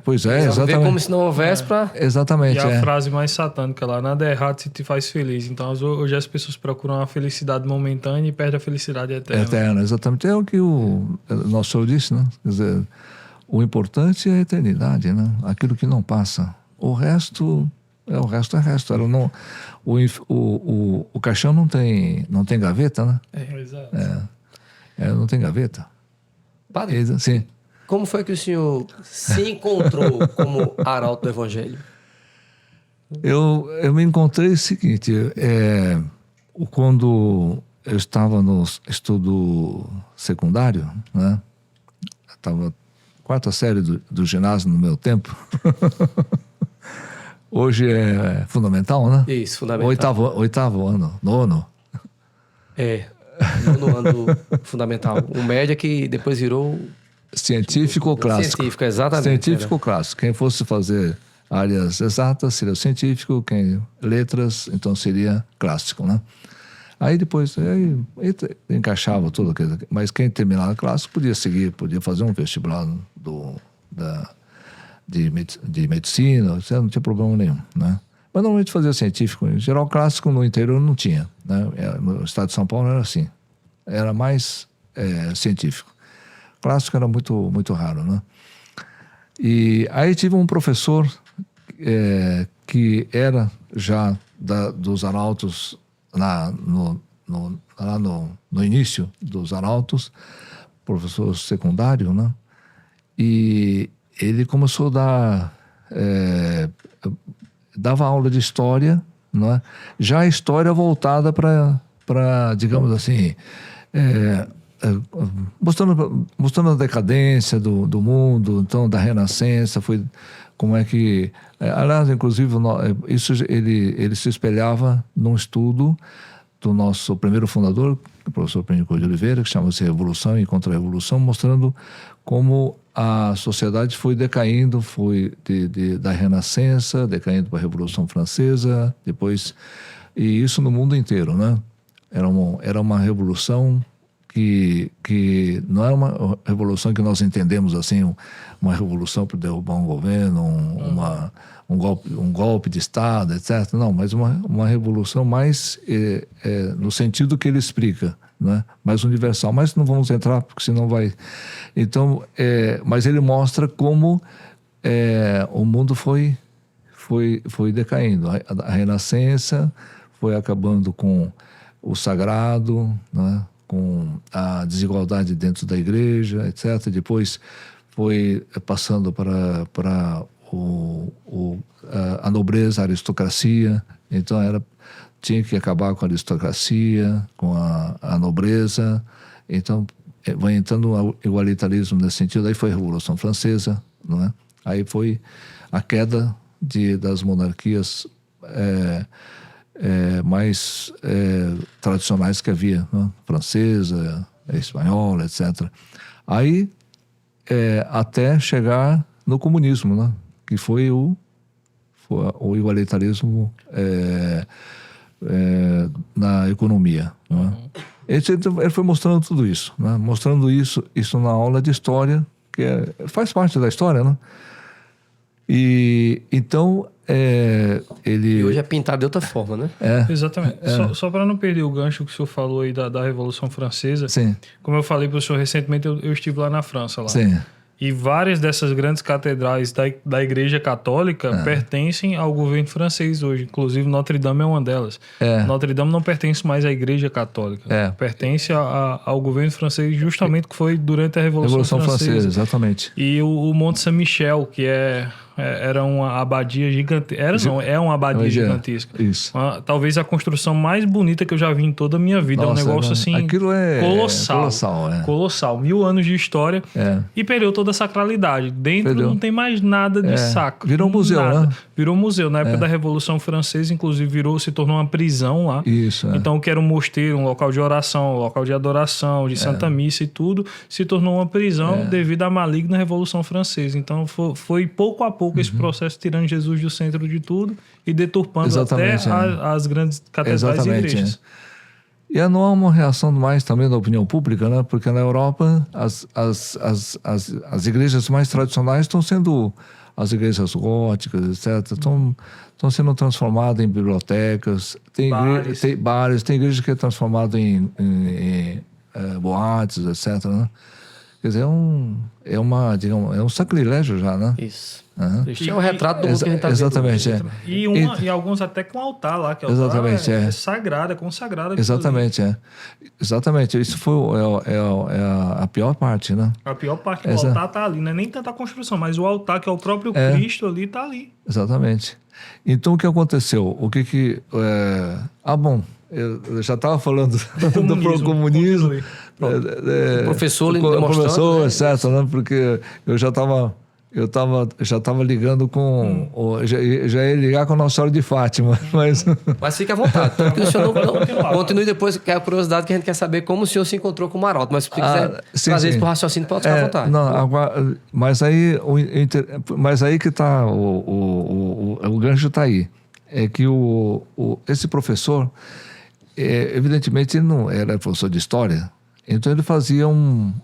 Pois é, exatamente. Ver como se não houvesse para... Exatamente, E a frase mais satânica lá, nada é errado se te faz feliz. Então, hoje as pessoas procuram a felicidade momentânea e perdem a felicidade eterna. Eterna, exatamente. É o que o nosso Senhor disse, né? Quer dizer, o importante é a eternidade, né? Aquilo que não passa. O resto é resto. Ela não, o caixão não tem gaveta, né? Exato. Não tem gaveta. Padre, sim. Como foi que o senhor se encontrou como arauto do Evangelho? Eu me encontrei o seguinte, quando eu estava no estudo secundário, né? Estava quarta série do ginásio no meu tempo. Hoje é fundamental, né? Isso, fundamental. Oitavo ano, nono. Nono ano fundamental. O média que depois virou... Científico ou clássico? Científico, exatamente. Científico ou clássico. Quem fosse fazer áreas exatas seria científico, quem letras, então seria clássico, né? Aí depois aí encaixava tudo aquilo. Mas quem terminava clássico podia seguir, podia fazer um vestibular de medicina, não tinha problema nenhum, né? Mas normalmente fazia científico. Em geral, clássico no interior não tinha, né? No estado de São Paulo era assim. Era mais científico. Clássico era muito, muito raro, né? E aí tive um professor que era já dos arautos, lá no início dos arautos, professor secundário, né? E ele começou a dava aula de história, né? Já a história voltada para, digamos assim, mostrando a decadência do mundo, então da Renascença, foi como é que, aliás, inclusive isso ele se espelhava num estudo do nosso primeiro fundador, o professor Pênico de Oliveira, que chama-se Revolução e Contra-Revolução, mostrando como a sociedade foi decaindo, foi da Renascença, decaindo para a Revolução Francesa, depois, e isso no mundo inteiro, né? Era uma revolução que não é uma revolução que nós entendemos assim, uma revolução para derrubar um governo, um golpe de Estado, etc. Não, mas uma revolução mais no sentido que ele explica, né? Mais universal. Mas não vamos entrar, porque senão vai... Então, mas ele mostra como o mundo foi decaindo. A Renascença foi acabando com o sagrado, né? Com a desigualdade dentro da igreja, etc. Depois foi passando para a nobreza, a aristocracia. Então tinha que acabar com a aristocracia, com a nobreza. Então vai entrando o igualitarismo nesse sentido. Aí foi a Revolução Francesa, não é? Aí foi a queda das monarquias mais tradicionais que havia, né? Francesa, espanhola, etc. Aí até chegar no comunismo, né? Que foi o igualitarismo na economia, né? Ele foi mostrando tudo isso, né? Mostrando isso na aula de história, que faz parte da história, né? E então E hoje é pintado de outra forma, né? Exatamente. Só para não perder o gancho que o senhor falou aí da Revolução Francesa. Sim. Como eu falei para o senhor recentemente, eu estive lá na França. Lá. Sim. E várias dessas grandes catedrais da Igreja Católica pertencem ao governo francês hoje. Inclusive, Notre Dame é uma delas. Notre Dame não pertence mais à Igreja Católica. Pertence ao governo francês, justamente que foi durante a Revolução Francesa. Exatamente. E o Monte Saint-Michel, que era uma abadia gigantesca. É uma abadia gigantesca. Isso. Talvez a construção mais bonita que eu já vi em toda a minha vida. Nossa, é um negócio assim... Aquilo é colossal. Colossal. 1000 anos de história. E perdeu toda a sacralidade. Dentro não tem mais nada de sacro. Virou museu, né? Virou museu. Na época da Revolução Francesa, inclusive, se tornou uma prisão lá. Isso. Então, o que era um mosteiro, um local de oração, um local de adoração, de Santa Missa e tudo, se tornou uma prisão devido à maligna Revolução Francesa. Então, foi pouco a pouco esse processo tirando Jesus do centro de tudo e deturpando até as grandes catedrais e igrejas. E não há uma reação mais também da opinião pública, né? Porque na Europa as igrejas mais tradicionais estão sendo as igrejas góticas, etc. Estão sendo transformadas em bibliotecas, tem bares, tem igreja que é transformada em boates, etc. Né? Quer dizer, é um sacrilégio já, né? Isso. Isso é um retrato do mundo que a gente está vendo. Exatamente, e alguns até com altar lá, que o altar é sagrado, é consagrado. Exatamente, Exatamente, isso foi a pior parte, né? A pior parte, o altar está ali, não é nem tanta construção, mas o altar, que é o próprio Cristo ali, está ali. Exatamente. Então, o que aconteceu? eu já estava falando do comunismo. O professor demonstrando, etc., né? Porque eu já estava ligando com... Já ia ligar com a Nossa Senhora de Fátima. Mas fique à vontade. Tanto que o senhor não continue depois, que é a curiosidade que a gente quer saber como o senhor se encontrou com o Maroto. Mas se quiser trazer isso para o raciocínio, pode ficar à vontade. Não, agora, mas aí que está... O gancho está aí. É que esse professor, evidentemente, ele não era professor de história, então ele fazia um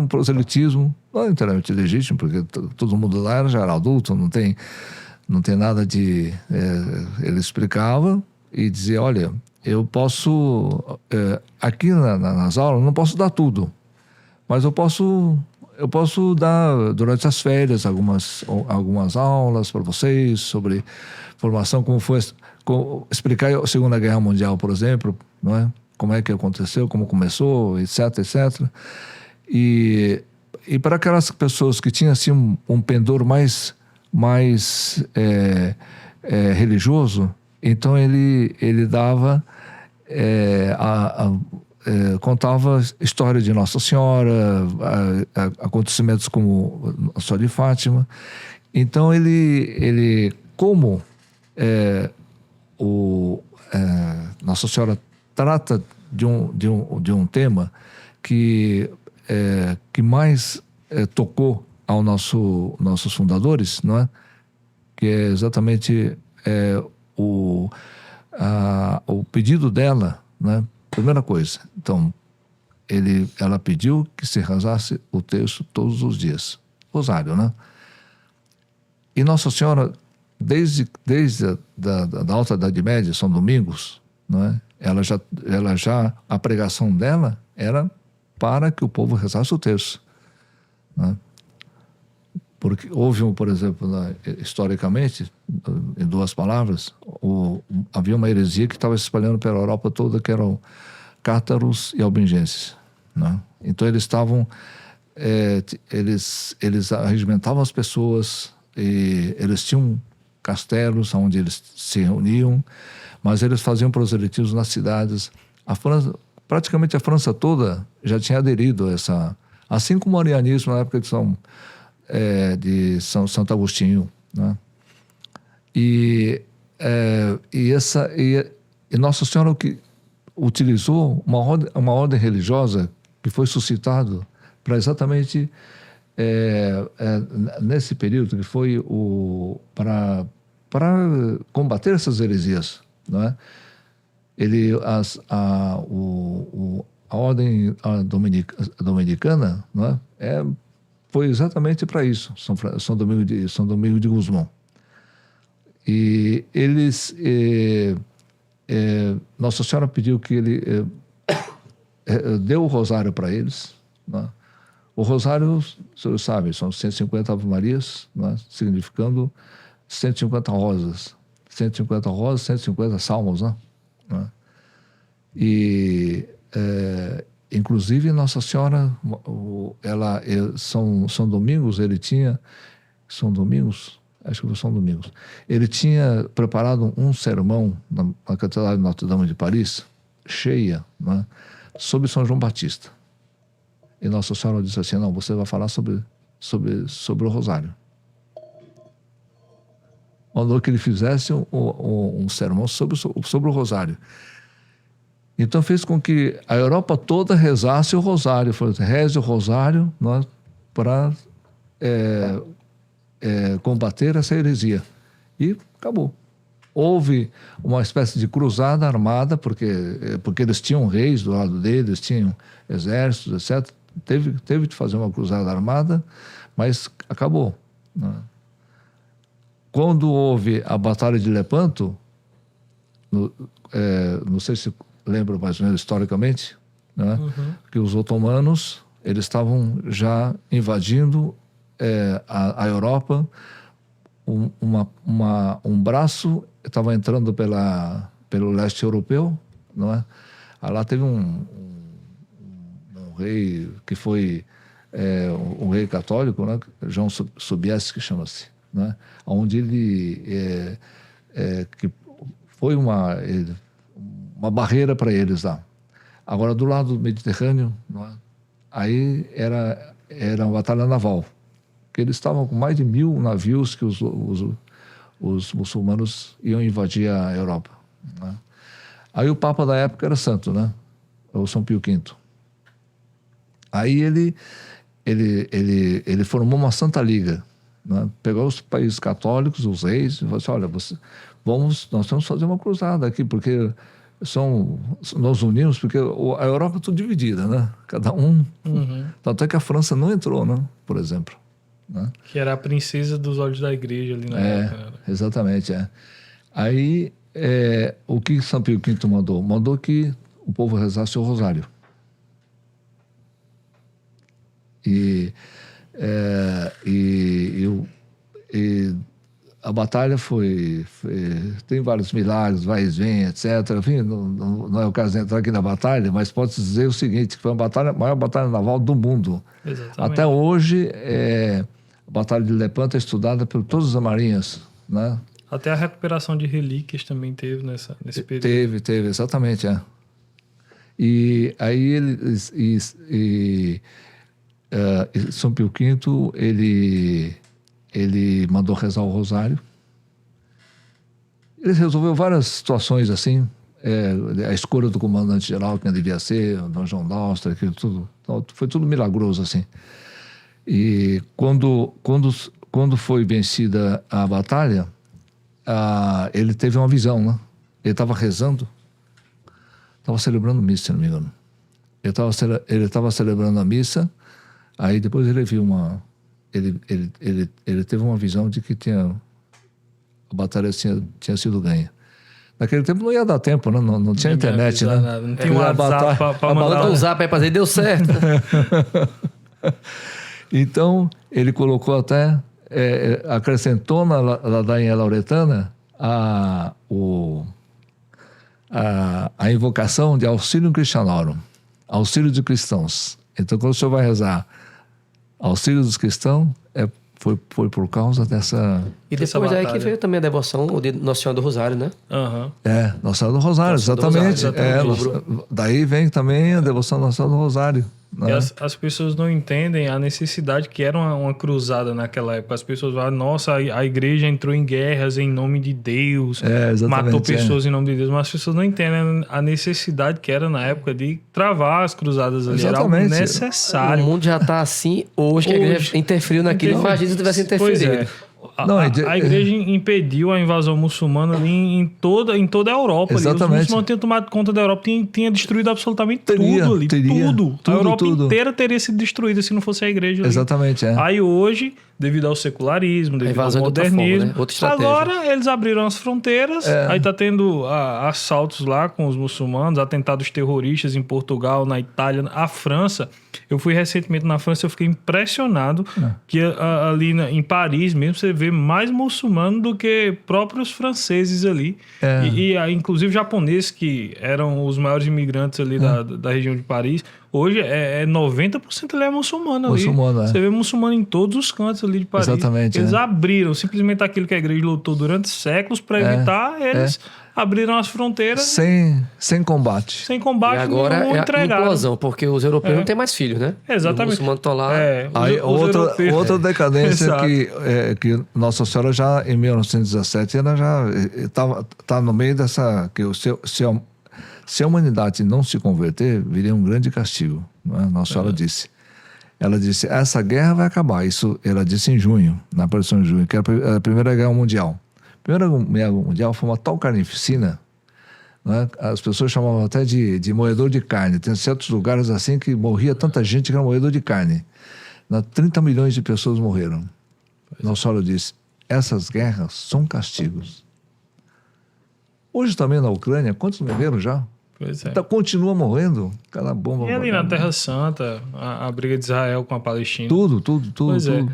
proselitismo, não inteiramente legítimo, porque todo mundo lá já era adulto, não tem nada de... ele explicava e dizia, olha, eu posso... aqui nas aulas, não posso dar tudo, mas eu posso dar, durante as férias, algumas aulas para vocês sobre formação, como foi... explicar a Segunda Guerra Mundial, por exemplo, não é? Como é que aconteceu, como começou, etc, etc. E para aquelas pessoas que tinham assim, um pendor mais religioso, então ele dava... contava história de Nossa Senhora, acontecimentos como a Senhora de Fátima. Então ele como Nossa Senhora trata de um tema que mais tocou aos nossos fundadores, não é? Que é exatamente o pedido dela, né? Primeira coisa, então, ela pediu que se rezasse o terço todos os dias. Rosário, né? E Nossa Senhora, desde a Alta Idade Média, são domingos, não é? A pregação dela era para que o povo rezasse o terço, né? Porque houve, por exemplo, historicamente, em duas palavras, havia uma heresia que estava se espalhando pela Europa toda, que eram cátaros e albigenses, né? Então eles estavam... eles arregimentavam as pessoas, e eles tinham castelos onde eles se reuniam, mas eles faziam proselitismo nas cidades. Praticamente a França toda já tinha aderido a essa... Assim como o arianismo na época de Santo Agostinho, né? E Nossa Senhora que utilizou uma ordem religiosa que foi suscitado para exatamente nesse período, que foi para combater essas heresias, não é? A ordem dominicana, não é? Foi exatamente para isso, São Domingos de Gusmão. E eles... Nossa Senhora pediu que ele deu o rosário para eles, né? O rosário, os senhores sabem, são 150 Ave Marias, né? Significando 150 rosas. 150 rosas, 150 salmos, né? E... inclusive Nossa Senhora, São Domingos, ele tinha... São Domingos? Acho que foi São Domingos. Ele tinha preparado um sermão na Catedral de Notre-Dame de Paris, cheia, né, sobre São João Batista. E Nossa Senhora disse assim, não, você vai falar sobre o rosário. Mandou que ele fizesse um sermão sobre o rosário. Então fez com que a Europa toda rezasse o rosário. Falou, reze o rosário, né, para combater essa heresia. E acabou. Houve uma espécie de cruzada armada, porque eles tinham reis do lado deles, tinham exércitos, etc. Teve de fazer uma cruzada armada, mas acabou, né? Quando houve a Batalha de Lepanto, não sei se lembro mais ou menos historicamente, né? Que os otomanos eles estavam já invadindo a Europa. Um braço estava entrando pelo leste europeu, não é? Lá teve um rei que foi um rei católico, né? João Sobieski, chama-se, né? Onde ele que foi uma barreira para eles lá. Agora, do lado do Mediterrâneo, não é? Aí era uma batalha naval, que eles estavam com mais de 1.000 navios que os muçulmanos iam invadir a Europa. Né? Aí o Papa da época era santo, né? O São Pio V. Aí ele formou uma Santa Liga, né? Pegou os países católicos, os reis, e falou assim, olha, nós temos que fazer uma cruzada aqui, porque nós unimos, porque a Europa é tudo dividida, né? Cada um. Tanto é que a França não entrou, né? Por exemplo. Né? Que era a princesa dos olhos da igreja ali na época. Né? Exatamente, Aí, o que São Pio V mandou? Mandou que o povo rezasse o rosário. E a batalha tem vários milagres, vai e vem, etc. Enfim, não é o caso de entrar aqui na batalha, mas pode-se dizer o seguinte, que foi a maior batalha naval do mundo. Exatamente. Até hoje, a Batalha de Lepanto é estudada por todas as marinhas, né? Até a recuperação de relíquias também teve nesse período. Teve, exatamente, E aí São Pio V, ele mandou rezar o rosário. Ele resolveu várias situações assim, a escolha do comandante-geral, quem devia ser, o Dom João d'Austria, aquilo tudo. Então, foi tudo milagroso, assim. E quando foi vencida a batalha, ele teve uma visão, né? Ele estava rezando, estava celebrando missa, se não me engano. Ele estava celebrando a missa, aí depois ele viu ele teve uma visão de que a batalha tinha sido ganha. Naquele tempo não ia dar tempo, né? Não tinha internet, né? Nada. Não tinha um WhatsApp para mandar. Bota um zap aí pra dizer, deu certo. Então, ele colocou até, acrescentou na ladainha lauretana a invocação de Auxilium Christianorum, auxílio de cristãos. Então, quando o senhor vai rezar auxílio dos cristãos, foi por causa dessa... E depois daí que veio também a devoção de Nossa Senhora do Rosário, né? Nossa Senhora do Rosário, exatamente. Daí vem também a devoção da Nossa Senhora do Rosário. E as pessoas não entendem a necessidade que era uma cruzada naquela época. As pessoas falam, nossa, a igreja entrou em guerras em nome de Deus, matou pessoas em nome de Deus, mas as pessoas não entendem a necessidade que era na época de travar as cruzadas ali. Exatamente. Era algo necessário. O mundo já está assim hoje, que a igreja interferiu naquilo. Imagina se tivesse interferido. A igreja impediu a invasão muçulmana ali em toda a Europa. Exatamente. Ali. Os muçulmanos tinham tomado conta da Europa, tinha destruído absolutamente tudo ali. Tudo. A Europa inteira teria sido destruída se não fosse a igreja ali. Exatamente, Aí hoje, devido ao secularismo, devido ao modernismo, agora eles abriram as fronteiras, aí tá tendo assaltos lá com os muçulmanos, atentados terroristas em Portugal, na Itália, a França. Eu fui recentemente na França, eu fiquei impressionado que ali em Paris mesmo você vê mais muçulmano do que próprios franceses ali. E inclusive japoneses, que eram os maiores imigrantes ali da região de Paris. Hoje 90% ele é muçulmano ali. Você vê muçulmano em todos os cantos ali de Paris. Exatamente. Eles abriram simplesmente aquilo que a igreja lutou durante séculos para evitar, eles abriram as fronteiras. Sem combate. Sem combate, e agora não entregaram. Implosão, porque os europeus não têm mais filhos, né? Exatamente. Os muçulmanos estão lá. Aí, outra decadência que Nossa Senhora já, em 1917, ela já está no meio dessa... que se a humanidade não se converter, viria um grande castigo. Não é? Nossa Senhora disse. Ela disse, essa guerra vai acabar. Isso ela disse em junho, na aparição de junho, que era a Primeira Guerra Mundial. A Primeira Guerra Mundial foi uma tal carnificina, né? As pessoas chamavam até de moedor de carne. Tem certos lugares assim que morria tanta gente que era moedor de carne. 30 milhões de pessoas morreram. Nossa Senhora disse, essas guerras são castigos. Hoje também na Ucrânia, quantos morreram já? Pois Então, continua morrendo cada bomba. E ali na Terra Santa, a briga de Israel com a Palestina. Tudo. Pois tudo.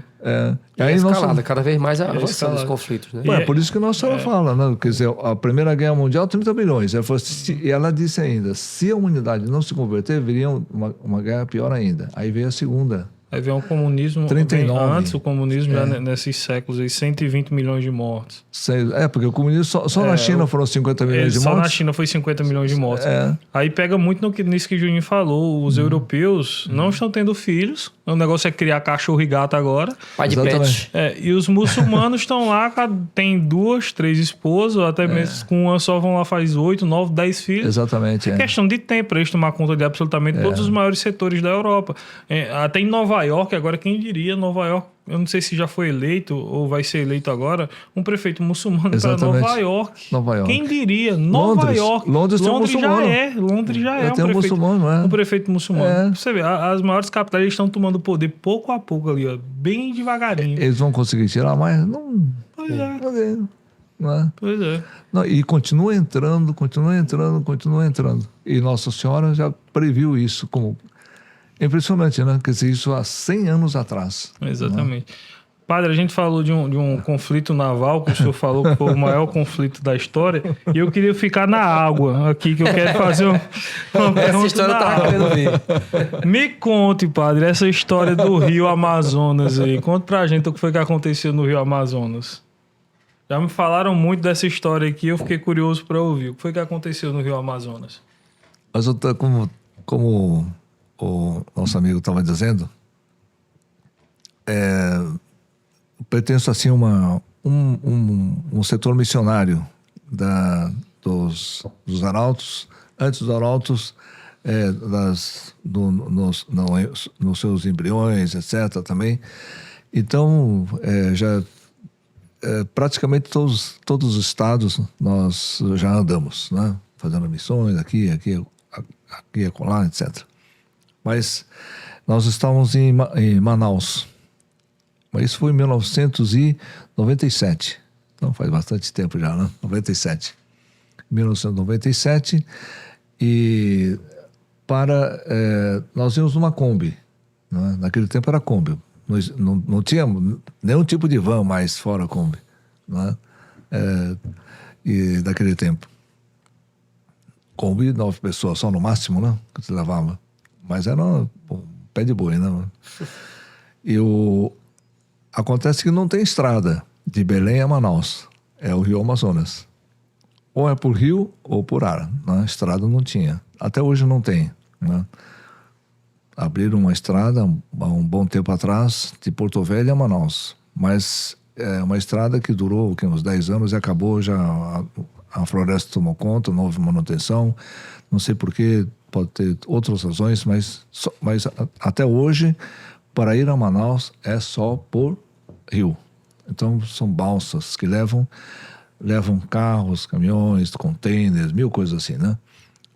E a escalada, cada vez mais avançando os conflitos, né? É por isso que Nossa Senhora fala, né? Quer dizer, a Primeira Guerra Mundial, 30 milhões. E ela disse ainda, se a humanidade não se converter, viria uma guerra pior ainda. Aí veio a Segunda Aí vem o comunismo, 39. Antes o comunismo, já nesses séculos aí, 120 milhões de mortes. Porque o comunismo só na China foram 50 milhões de mortes. Só na China foi 50 milhões de mortes. Aí pega muito nisso que o Juninho falou. Os europeus não estão tendo filhos. O negócio é criar cachorro e gato agora. Pai de pet. E os muçulmanos estão lá, tem 2, 3 esposas, ou até mesmo com uma só vão lá, faz 8, 9, 10 filhos. Exatamente. É questão de tempo para eles tomar conta de absolutamente todos os maiores setores da Europa. Até em Nova York, agora quem diria, Nova York, eu não sei se já foi eleito ou vai ser eleito agora, um prefeito muçulmano para Nova York. Quem diria? Nova York. Londres tem um muçulmano. Londres já é um prefeito muçulmano. Você vê, as maiores capitais estão tomando poder pouco a pouco ali, ó, bem devagarinho. Eles vão conseguir tirar, mas não... Pois é. Não é? Pois é. Não, e continua entrando. E Nossa Senhora já previu isso como... Impressionante, né? Quer dizer, isso há 100 anos atrás. Exatamente. Padre, a gente falou de um conflito naval, que o senhor falou que foi o maior conflito da história, e eu queria ficar na água aqui, que eu quero fazer uma pergunta. Essa história eu tava querendo ver. Me conte, padre, essa história do Rio Amazonas aí. Conta pra gente o que foi que aconteceu no Rio Amazonas. Já me falaram muito dessa história aqui, eu fiquei curioso para ouvir. O que foi que aconteceu no Rio Amazonas? Mas eu tô, como o nosso amigo estava dizendo, eu pertenço assim um setor missionário dos arautos, antes dos arautos, nos seus embriões, etc. também. Então, praticamente todos os estados nós já andamos, né? Fazendo missões aqui, acolá, etc. Mas nós estávamos em Manaus. Mas isso foi em 1997. Então faz bastante tempo já, né? 1997. E nós íamos numa Kombi. Né? Naquele tempo era Kombi. Não tínhamos nenhum tipo de van mais fora Kombi. Né? E daquele tempo. Kombi, 9 pessoas só no máximo, né? Que se levava. Mas era um pé de boi, né? E acontece que não tem estrada de Belém a Manaus. É o Rio Amazonas. Ou é por rio ou por ar. Né? Estrada não tinha. Até hoje não tem. Né? Abriram uma estrada há um bom tempo atrás de Porto Velho a Manaus. Mas é uma estrada que durou uns 10 anos e acabou já. A floresta tomou conta, não houve manutenção. Não sei porquê. Pode ter outras razões, mas até hoje, para ir a Manaus é só por rio. Então, são balsas que levam carros, caminhões, containers, 1000 coisas assim, né?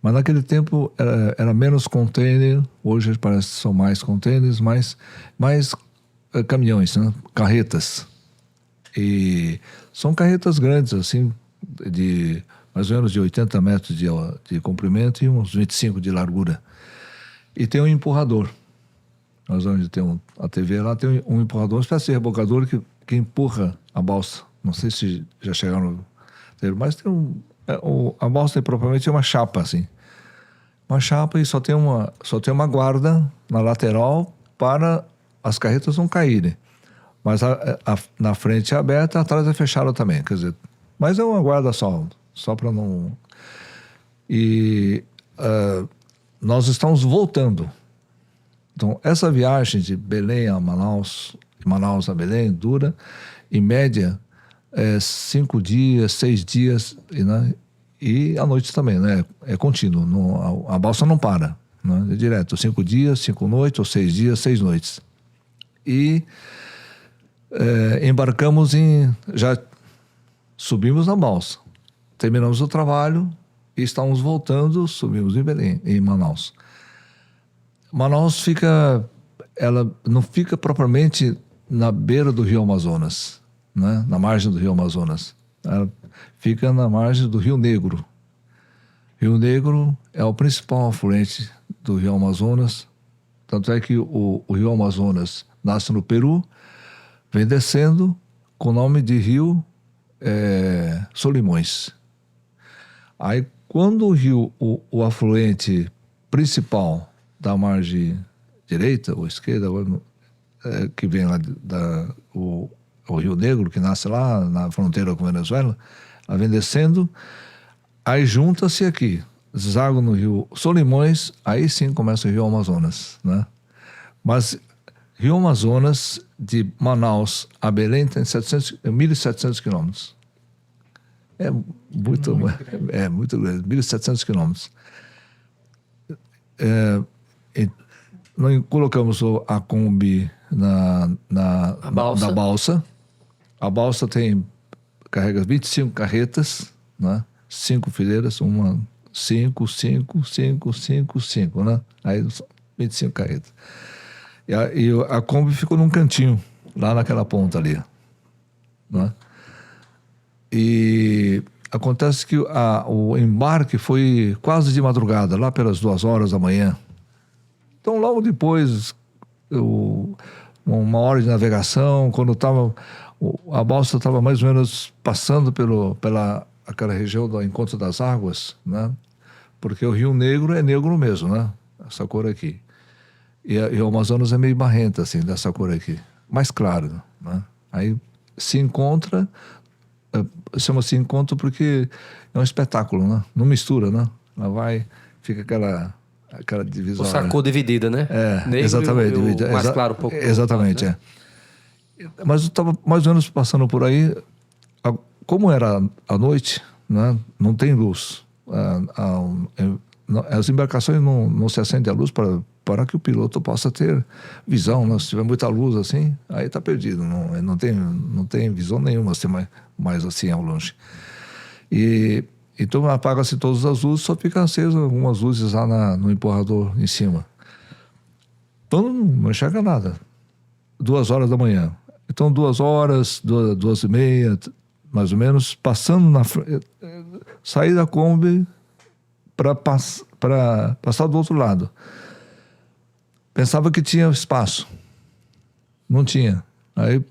Mas naquele tempo era menos container, hoje parece que são mais containers, mais caminhões, né? Carretas. E são carretas grandes, assim, de mais ou menos de 80 metros de comprimento e uns 25 de largura. E tem um empurrador. Nós onde tem a TV lá, tem um empurrador, uma espécie de rebocador que empurra a balsa. Não sei se já chegaram a ter, mas tem a balsa propriamente é uma chapa, assim. Uma chapa e só tem uma guarda na lateral para as carretas não caírem. Mas na frente é aberta, atrás é fechada também, quer dizer... Mas é uma guarda só para não... E nós estamos voltando. Então, essa viagem de Belém a Manaus, de Manaus a Belém, dura, em média, 5 dias, 6 dias, né? E à noite também, né? É contínuo, a balsa não para, né? É direto, 5 dias, 5 noites, ou 6 dias, 6 noites. E embarcamos já subimos na balsa, terminamos o trabalho e estamos voltando, subimos em Belém, em Manaus. Manaus ela não fica propriamente na beira do Rio Amazonas, né? Na margem do Rio Amazonas. Ela fica na margem do Rio Negro. Rio Negro é o principal afluente do Rio Amazonas, tanto é que o Rio Amazonas nasce no Peru, vem descendo com o nome de Rio Solimões. Aí, quando o afluente principal da margem direita ou esquerda, agora que vem lá o Rio Negro, que nasce lá na fronteira com a Venezuela, ela vem descendo, aí junta-se aqui, deságua no Rio Solimões, aí sim começa o Rio Amazonas, né? Mas Rio Amazonas, de Manaus a Belém, tem 1.700 quilômetros. É muito grande, 1.700 quilômetros. Nós colocamos a Kombi na balsa. A balsa carrega 25 carretas, né? 5 fileiras, 5, né? Aí 25 carretas. E a Kombi ficou num cantinho, lá naquela ponta ali, né? E acontece que o embarque foi quase de madrugada, lá pelas 2h da manhã. Então, logo depois, uma hora de navegação, quando a balsa estava mais ou menos passando pela aquela região do Encontro das Águas, né? Porque o Rio Negro é negro mesmo, né? Essa cor aqui. E o Amazonas é meio barrenta, assim, dessa cor aqui. Mais claro, né? Aí se encontra, chama-se encontro porque é um espetáculo, né? Não mistura, né? Lá fica aquela divisão. Essa cor dividida, né? Negro exatamente. E mais claro um pouco. Exatamente, né? Mas eu estava mais ou menos passando por aí, como era à noite, né? Não tem luz. As embarcações não se acendem a luz para que o piloto possa ter visão, né? Se tiver muita luz assim, aí está perdido, não tem visão nenhuma assim, mais assim ao longe. Então apaga-se todas as luzes, só fica acesa algumas luzes lá no empurrador em cima. Então não enxerga nada. 2h da manhã. Então 2h, 2h30, mais ou menos, passando saí da Kombi para passar do outro lado. Pensava que tinha espaço. Não tinha. Aí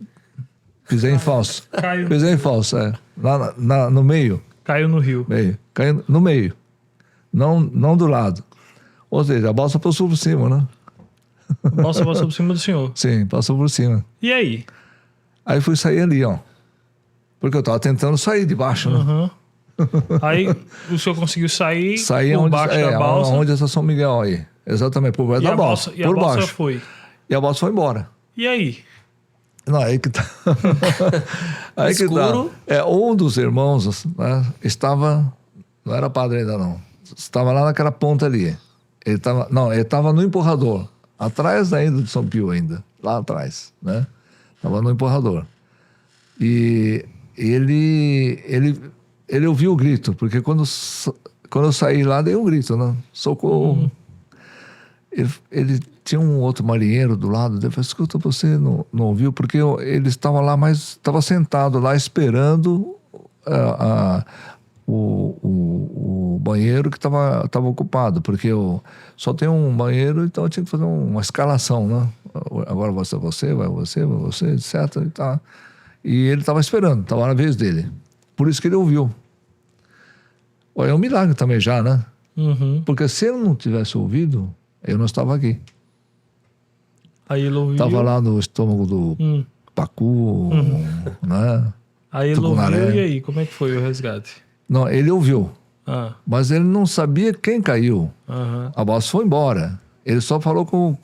pisei em falso. Pisei em falso, lá no meio. Caiu no rio. Caiu no meio. Não do lado. Ou seja, a balsa passou por cima, né? A balsa passou por cima do senhor? Sim, passou por cima. E aí? Aí fui sair ali, ó. Porque eu tava tentando sair de baixo, né? Uhum. Aí o senhor conseguiu sair por baixo da balsa. Onde é São Miguel aí. Exatamente, por baixo da balsa. E a balsa foi? E a balsa foi embora. E aí? Não, aí que tá. Aí escuro. Que tá. Um dos irmãos, né, estava... Não era padre ainda, não. Estava lá naquela ponta ali. Ele estava no empurrador. Atrás ainda de São Pio ainda. Lá atrás, né? Estava no empurrador. E ele ouviu o grito, porque quando eu saí lá, dei um grito, né? Socorro. Ele tinha um outro marinheiro do lado dele. Falei, escuta, você não ouviu? Porque ele estava lá, mas estava sentado lá esperando o banheiro que estava ocupado, porque só tem um banheiro, então eu tinha que fazer uma escalação, né? Agora vai você, etc. E, tá. E ele estava esperando, estava na vez dele. Por isso que ele ouviu. É um milagre também já, né? Uhum. Porque se ele não tivesse ouvido, eu não estava aqui. Aí ele ouviu. Estava lá no estômago do Pacu, né? Aí ele ouviu, e aí? Como é que foi o resgate? Não, ele ouviu. Mas ele não sabia quem caiu. A balsa foi embora. Ele só falou com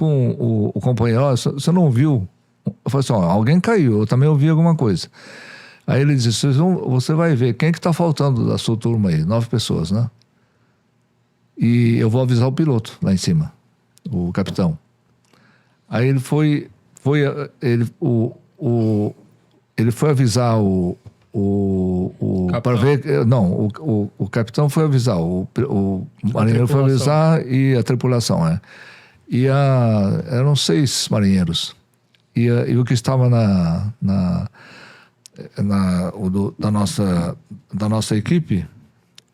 o companheiro, você não ouviu? Eu falei assim, alguém caiu, eu também ouvi alguma coisa. Aí ele disse, você vai ver, quem é que está faltando da sua turma aí? 9 pessoas, né? E eu vou avisar o piloto lá em cima, o capitão. Aí ele foi avisar o para ver, não, o capitão foi avisar, o marinheiro foi avisar e a tripulação, e eram 6 marinheiros e o que estava da nossa equipe,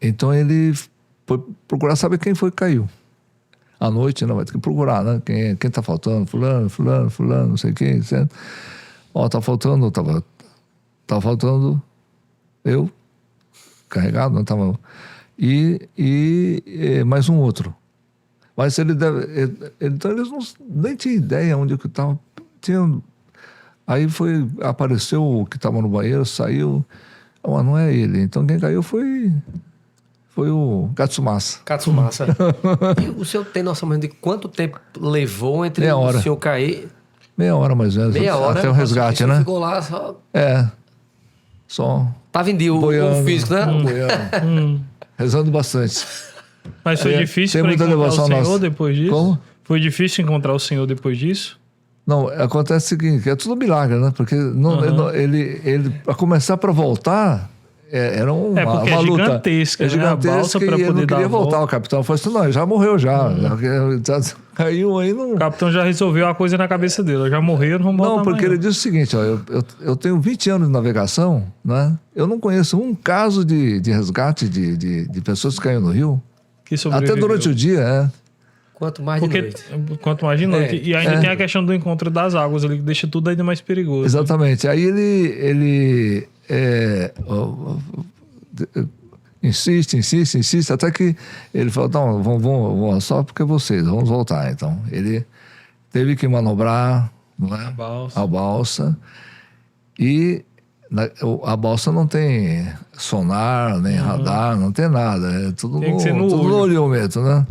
então ele foi procurar saber quem foi que caiu. À noite, não, vai ter que procurar, né? Quem tá faltando? Fulano, não sei quem, certo? Tá faltando, tava faltando eu, carregado, não tava... E mais um outro. Mas então eles nem tinham ideia onde que tava apareceu o que estava no banheiro, saiu. Mas não é ele. Então quem caiu foi o Katsumasa. Katsumasa. E o senhor tem noção de quanto tempo levou entre Meia hora. O senhor cair? Meia hora mais ou menos. Meia hora. Até o resgate, né? Ficou lá só... Só... Tava em dia o físico, né? Boiando. Rezando bastante. Mas foi difícil para encontrar o senhor depois disso? Como? Foi difícil encontrar o senhor depois disso? Não, acontece o seguinte, é tudo milagre, né? Porque ele para começar para voltar, era uma luta. É gigantesca, é gigantesca, né? A balsa e pra ele poder não queria voltar. volta. O capitão falou assim, não, ele já morreu já. Já caiu aí, não... O capitão já resolveu a coisa na cabeça dele. Eu já morreu, não vamos voltar. Não, porque ele disse o seguinte, ó, eu tenho 20 anos de navegação, né? Eu não conheço um caso de resgate de pessoas que caíram no rio. Que sobreviveu. Até durante o dia, Quanto mais de noite. Quanto mais de noite. E ainda tem a questão do encontro das águas ali, que deixa tudo ainda mais perigoso. Exatamente. Aí ele insiste, até que ele falou, não, vamos só porque vocês, vamos voltar. Então, ele teve que manobrar, não é? A balsa. E a balsa não tem sonar, nem radar, não tem nada. É tudo no olhômetro, né?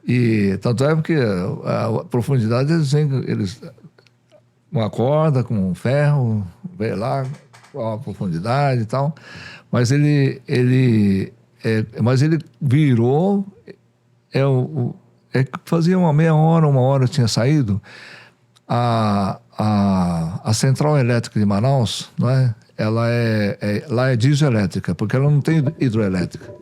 E tanto é porque a profundidade eles uma corda com um ferro, veio lá, qual a profundidade e tal, mas ele virou, fazia uma hora tinha saído, a central elétrica de Manaus, não é? Lá é dieselétrica, porque ela não tem hidroelétrica.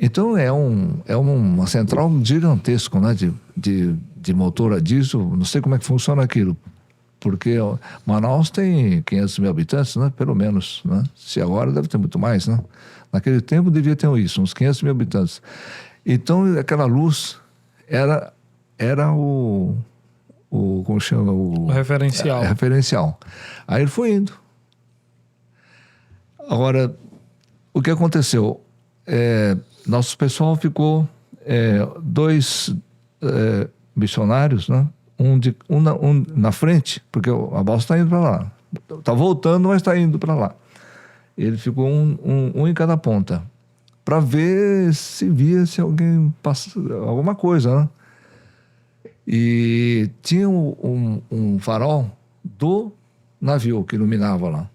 Então é uma central gigantesca, né, de motor a diesel. Não sei como é que funciona aquilo, porque Manaus tem 500 mil habitantes, né, pelo menos, né? Se agora deve ter muito mais, né? Naquele tempo devia ter isso, uns 500 mil habitantes. Então aquela luz era como chama? O referencial. Referencial. Aí ele foi indo. Agora, o que aconteceu? Nosso pessoal ficou 2 missionários, né? Um na frente, porque a balsa está indo para lá. Está voltando, mas está indo para lá. Ele ficou um em cada ponta, para ver se via se alguém passa alguma coisa, né? E tinha um farol do navio que iluminava lá.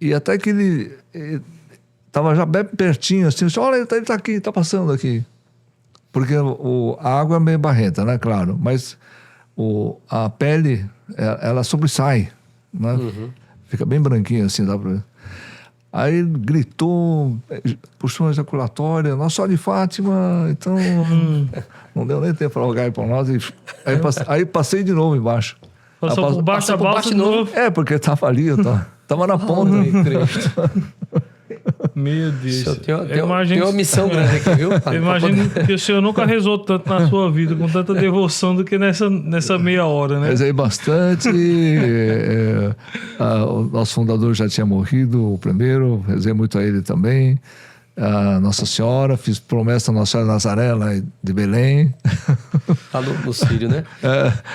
E até que ele estava já bem pertinho, assim, olha, ele está aqui, está passando aqui. Porque a água é meio barrenta, né? Claro, mas a pele, ela sobressai, né? Uhum. Fica bem branquinha, assim, dá pra ver. Aí ele gritou, puxou uma ejaculatória, Nossa Senhora de Fátima, então... Não deu nem tempo para rogar para nós. Aí passei de novo embaixo. Passou por baixo da balsa de novo? Porque estava ali, eu estava na ponta. Meu Deus. Tem uma missão grande aqui, viu? Imagino que o senhor nunca rezou tanto na sua vida, com tanta devoção do que nessa meia hora, né? Rezei bastante. O nosso fundador já tinha morrido, o primeiro. Rezei muito a ele também. A Nossa Senhora, fiz promessa a Nossa Senhora Nazaré, lá de Belém. Lá no Sírio, né?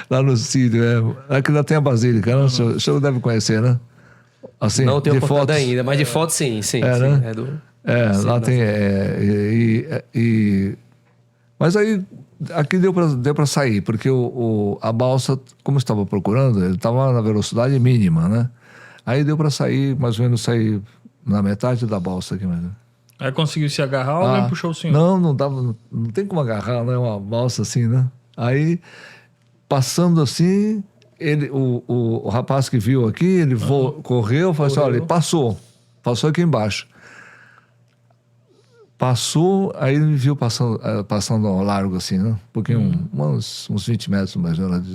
Lá no Sírio, Aqui lá tem a Basílica, né? O senhor deve conhecer, né? Assim, não tenho fotos ainda, mas de foto sim. Né? Lá tem... Mas aí, aqui deu para sair, porque a balsa, como estava procurando, ele estava na velocidade mínima, né? Aí deu para sair, mais ou menos sair na metade da balsa aqui mesmo. Aí conseguiu se agarrar ou alguém puxou o senhor? Não dava, não tem como agarrar, né? Uma balsa assim, né? Aí, passando assim, o rapaz que viu aqui, ele correu, falou assim, olha, passou aqui embaixo. Passou, aí ele me viu passando ao largo assim, né? Um pouquinho, uns 20 metros mais ou menos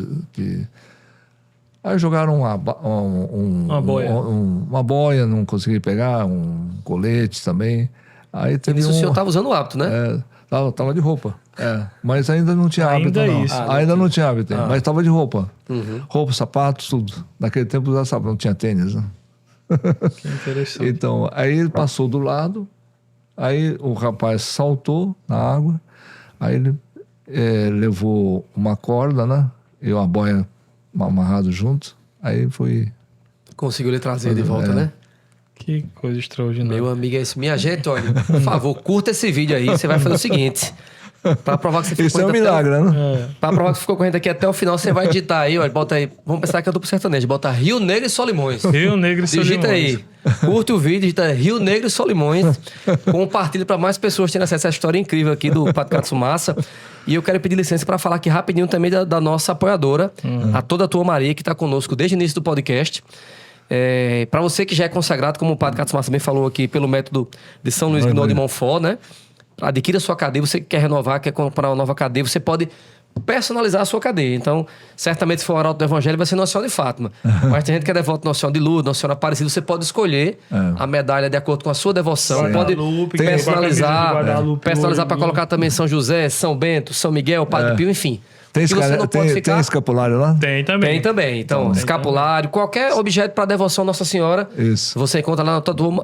Aí jogaram uma boia. Uma boia, não consegui pegar, um colete também. Aí teve o senhor estava usando o hábito, né? Tava de roupa. Mas ainda não tinha hábito, não. Ainda não tinha hábito, mas estava de roupa. Uhum. Roupa, sapatos, tudo. Naquele tempo já sabe, não tinha tênis, né? Que interessante. Então, aí ele passou do lado, aí o rapaz saltou na água, aí ele levou uma corda, né? E uma boia amarrado junto. Aí foi... Conseguiu lhe trazer de volta, né? Que coisa extraordinária. Meu amigo, é isso. Minha gente, olha, por favor, curta esse vídeo aí. Você vai fazer o seguinte... Pra provar que você ficou isso é um milagre, né? Pra provar que você ficou correndo aqui até o final, você vai digitar aí, olha, bota aí. Vamos pensar que eu tô pro sertanejo. Bota Rio Negro e Solimões. Rio Negro e Solimões. Digita aí. Curte o vídeo, digita Rio Negro e Solimões. Compartilha pra mais pessoas terem acesso a essa história incrível aqui do Padre Katsumasa. E eu quero pedir licença pra falar aqui rapidinho também da nossa apoiadora, a Toda a Tua Maria, que tá conosco desde o início do podcast. Para você que já é consagrado, como o Padre Katsumasa também falou aqui, pelo método de São Luís Gnome de Montfort, né? Adquira a sua cadeia, você quer renovar, quer comprar uma nova cadeia, você pode personalizar a sua cadeia. Então, certamente, se for o Arauto do Evangelho, vai ser Nossa Senhora de Fátima. Mas tem gente que é devoto Nossa Senhora de Lourdes, Nossa Senhora Aparecida. Você pode escolher a medalha de acordo com a sua devoção. Pode personalizar para colocar também São José, São Bento, São Miguel, Padre Pio, enfim. Tem escapulário lá? Tem também. Então, escapulário, qualquer objeto para devoção a Nossa Senhora, você encontra lá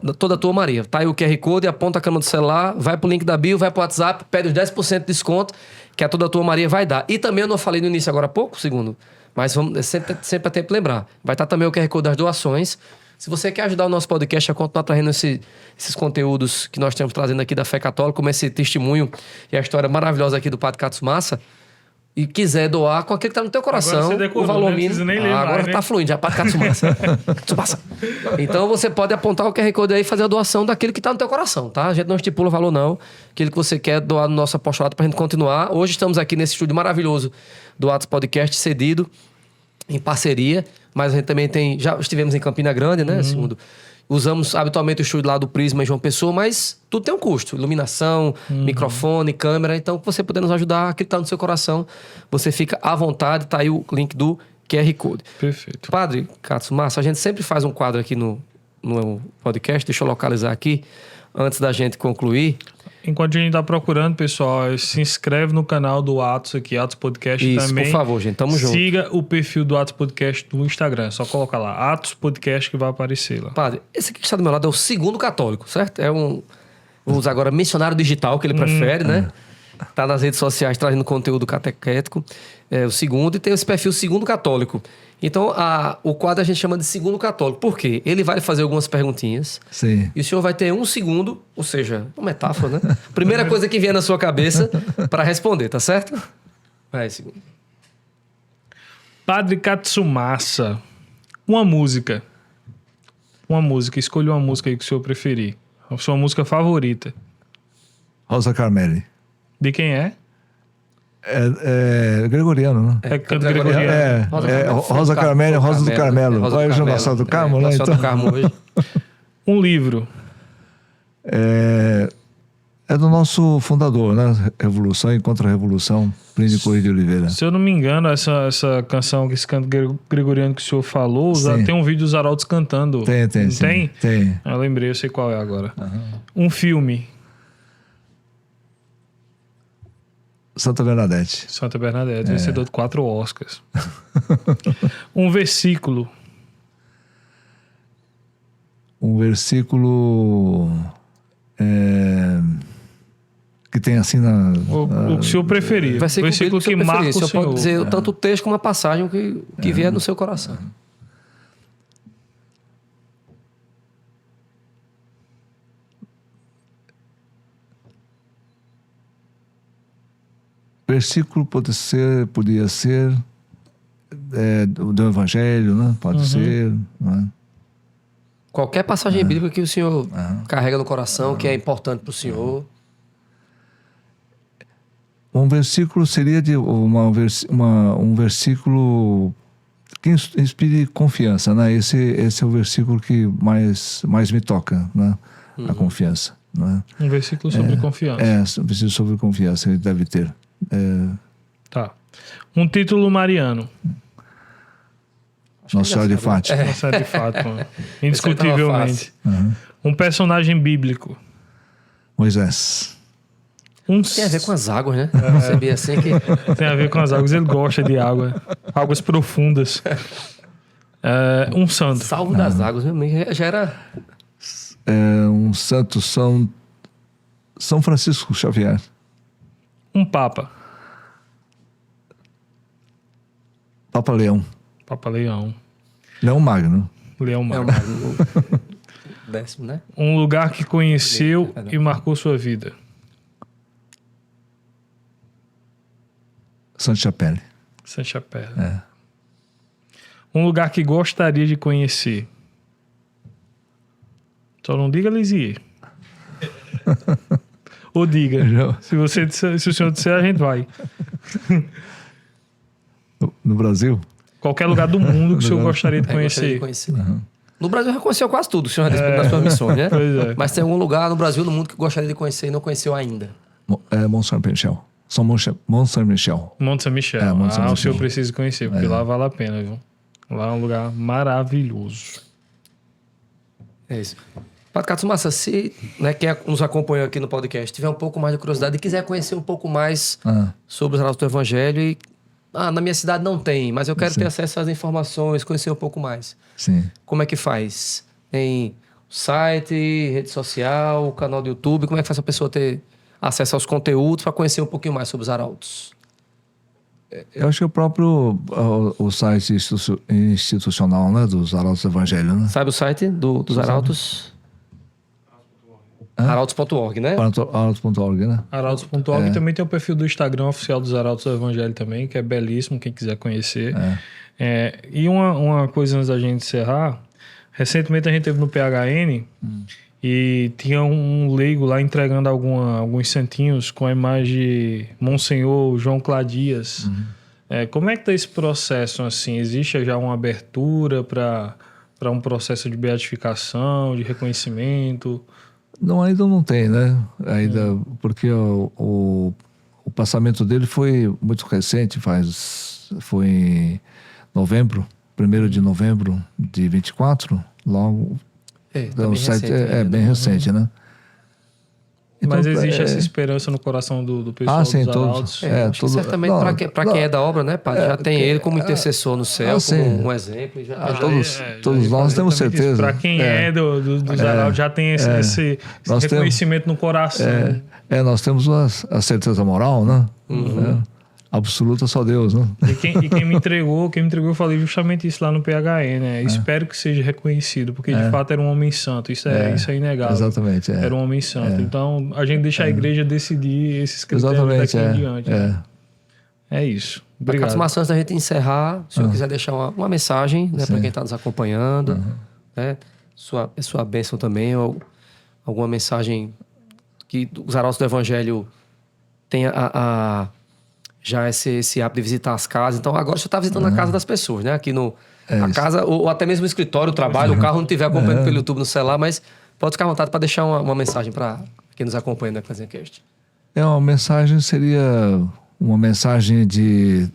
na Toda a Tua Maria. Tá aí o QR Code, aponta a câmera do celular, vai pro link da bio, vai pro WhatsApp, pede os 10% de desconto, que a Toda a Tua Maria vai dar. E também, eu não falei no início agora há pouco, segundo, mas sempre é tempo de lembrar. Vai estar também o QR Code das doações. Se você quer ajudar o nosso podcast a continuar trazendo esses conteúdos que nós estamos trazendo aqui da fé católica, como esse testemunho e a história maravilhosa aqui do Padre Katsumasa, e quiser doar com aquilo que tá no teu coração, decorou, o valor mínimo. Agora tá fluindo, já para Katsumasa. Então você pode apontar o QR Code aí e fazer a doação daquilo que tá no teu coração, tá? A gente não estipula o valor, não. Aquilo que você quer doar no nosso apostolado pra gente continuar. Hoje estamos aqui nesse estúdio maravilhoso do Atos Podcast, cedido, em parceria, mas a gente também já estivemos em Campina Grande, né? Segundo. Usamos habitualmente o estúdio lá do Prisma em João Pessoa, mas tudo tem um custo. Iluminação, microfone, câmera. Então, você poder nos ajudar, aquilo que está no seu coração, você fica à vontade. Tá aí o link do QR Code. Perfeito. Padre Katsumasa, a gente sempre faz um quadro aqui no podcast. Deixa eu localizar aqui, antes da gente concluir. Enquanto a gente tá procurando, pessoal, se inscreve no canal do Atos aqui, Atos Podcast. Isso, também. Por favor, gente, tamo junto. Siga o perfil do Atos Podcast no Instagram. É só colocar lá, Atos Podcast, que vai aparecer lá. Padre, esse aqui que está do meu lado é o segundo católico, certo? Vamos usar agora missionário digital, que ele prefere, né? Tá nas redes sociais trazendo conteúdo catequético. É o segundo, e tem esse perfil segundo católico. Então, o quadro a gente chama de segundo católico. Por quê? Ele vai fazer algumas perguntinhas. Sim. E o senhor vai ter um segundo, ou seja, uma metáfora, né? Primeira coisa que vier na sua cabeça para responder, tá certo? Vai, segundo. Padre Katsumasa, uma música. Escolha uma música aí que o senhor preferir. A sua música favorita. Rosa Carmelli. De quem é? É gregoriano, né? É canto gregoriano. Rosa Carmelli, Rosa do Carmelo. Vai hoje o Nossa do Carmo, né? Nossa do Carmo hoje. Um livro. É do nosso fundador, né? Revolução e Contra-Revolução, Plínio Corrêa de Oliveira. Se eu não me engano, essa canção, esse canto gregoriano que o senhor falou, tem um vídeo dos arautos cantando. Tem? Tem. Eu lembrei, eu sei qual é agora. Um filme. Santa Bernadette. Vencedor de 4 Oscars. Um versículo. Um versículo que tem assim na... O que o senhor preferir. Versículo que marca o senhor. Pode dizer tanto o texto como a passagem que vier no seu coração. Versículo podia ser do Evangelho, né? Pode ser, né? Qualquer passagem bíblica que o senhor carrega no coração, que é importante para o senhor. Um versículo seria um versículo que inspire confiança, né? Esse é o versículo que mais me toca, né? A confiança, né? Um versículo sobre confiança. Um versículo sobre confiança, ele deve ter. Tá. Um título mariano. Nossa Senhora de Fátima. Nossa Senhora de Fátima. Indiscutivelmente. Um personagem bíblico. Moisés. Tem a ver com as águas, né? Sabia assim que... Tem a ver com as águas. Ele gosta de água. Águas profundas. Um santo. Salvo das águas, né? Já era... Um santo São Francisco Xavier. Um papa. Papa Leão. Papa Leão. Leão Magno. Leão Magno. Décimo, né? Um lugar que conheceu e marcou sua vida. Sainte-Chapelle. Sainte-Chapelle. Um lugar que gostaria de conhecer. Só não diga Lisieux. Ou diga. Se o senhor disser, a gente vai. No Brasil? Qualquer lugar do mundo que o senhor gostaria de conhecer. No Brasil já conheceu quase tudo, o senhor já disse nas suas missões, né? Pois é. Mas tem algum lugar no Brasil, no mundo, que gostaria de conhecer e não conheceu ainda? Mont Saint-Michel. Mont Saint-Michel. Mont Saint-Michel. O senhor precisa conhecer, porque lá vale a pena, viu? Lá é um lugar maravilhoso. É isso. Padre Katsumasa, se quem nos acompanha aqui no podcast tiver um pouco mais de curiosidade e quiser conhecer um pouco mais sobre os arautos do Evangelho e... na minha cidade não tem, mas eu quero ter acesso às informações, conhecer um pouco mais. Sim. Como é que faz? Tem site, rede social, canal do YouTube? Como é que faz a pessoa ter acesso aos conteúdos para conhecer um pouquinho mais sobre os arautos? Eu acho que o próprio o site institucional, né, dos Arautos do Evangelho, né? Sabe o site dos Arautos? Arautos.org, né? Arautos.org, né? Arautos.org também tem o perfil do Instagram oficial dos Arautos do Evangelho também, que é belíssimo, quem quiser conhecer. E uma coisa antes da gente encerrar, recentemente a gente teve no PHN e tinha um leigo lá entregando alguns santinhos com a imagem de Monsenhor João Cladias. Como é que está esse processo? Assim, existe já uma abertura para um processo de beatificação, de reconhecimento? Não, ainda não tem, né? Ainda, porque o passamento dele foi muito recente, foi em novembro, 1º de novembro de 24, logo... bem recente, né? Então, mas existe essa esperança no coração do pessoal dos Arautos? Certamente para quem é da obra, né, padre? Já tem ele como intercessor no céu, como um exemplo. Todos nós temos certeza. Para quem dos Arautos já tem esse reconhecimento no coração. Nós temos a certeza moral, né? Absoluta só Deus, né? E quem me entregou, eu falei justamente isso lá no PHN, né? Espero que seja reconhecido, porque de fato era um homem santo, isso é inegável. Exatamente. Era um homem santo. Então a gente deixa a igreja decidir esses critérios daqui em diante. É isso. Obrigado. Antes da gente encerrar, se o senhor quiser deixar uma mensagem, né, para quem está nos acompanhando, né? Sua bênção também, ou alguma mensagem que os Arautos do Evangelho tenha já esse hábito de visitar as casas. Então, agora você está visitando a casa das pessoas, né? Aqui a casa, ou até mesmo o escritório, o trabalho, o carro não estiver acompanhando pelo YouTube, no celular, mas pode ficar à vontade para deixar uma mensagem para quem nos acompanha no EcclesiaCast. Uma mensagem seria uma mensagem de,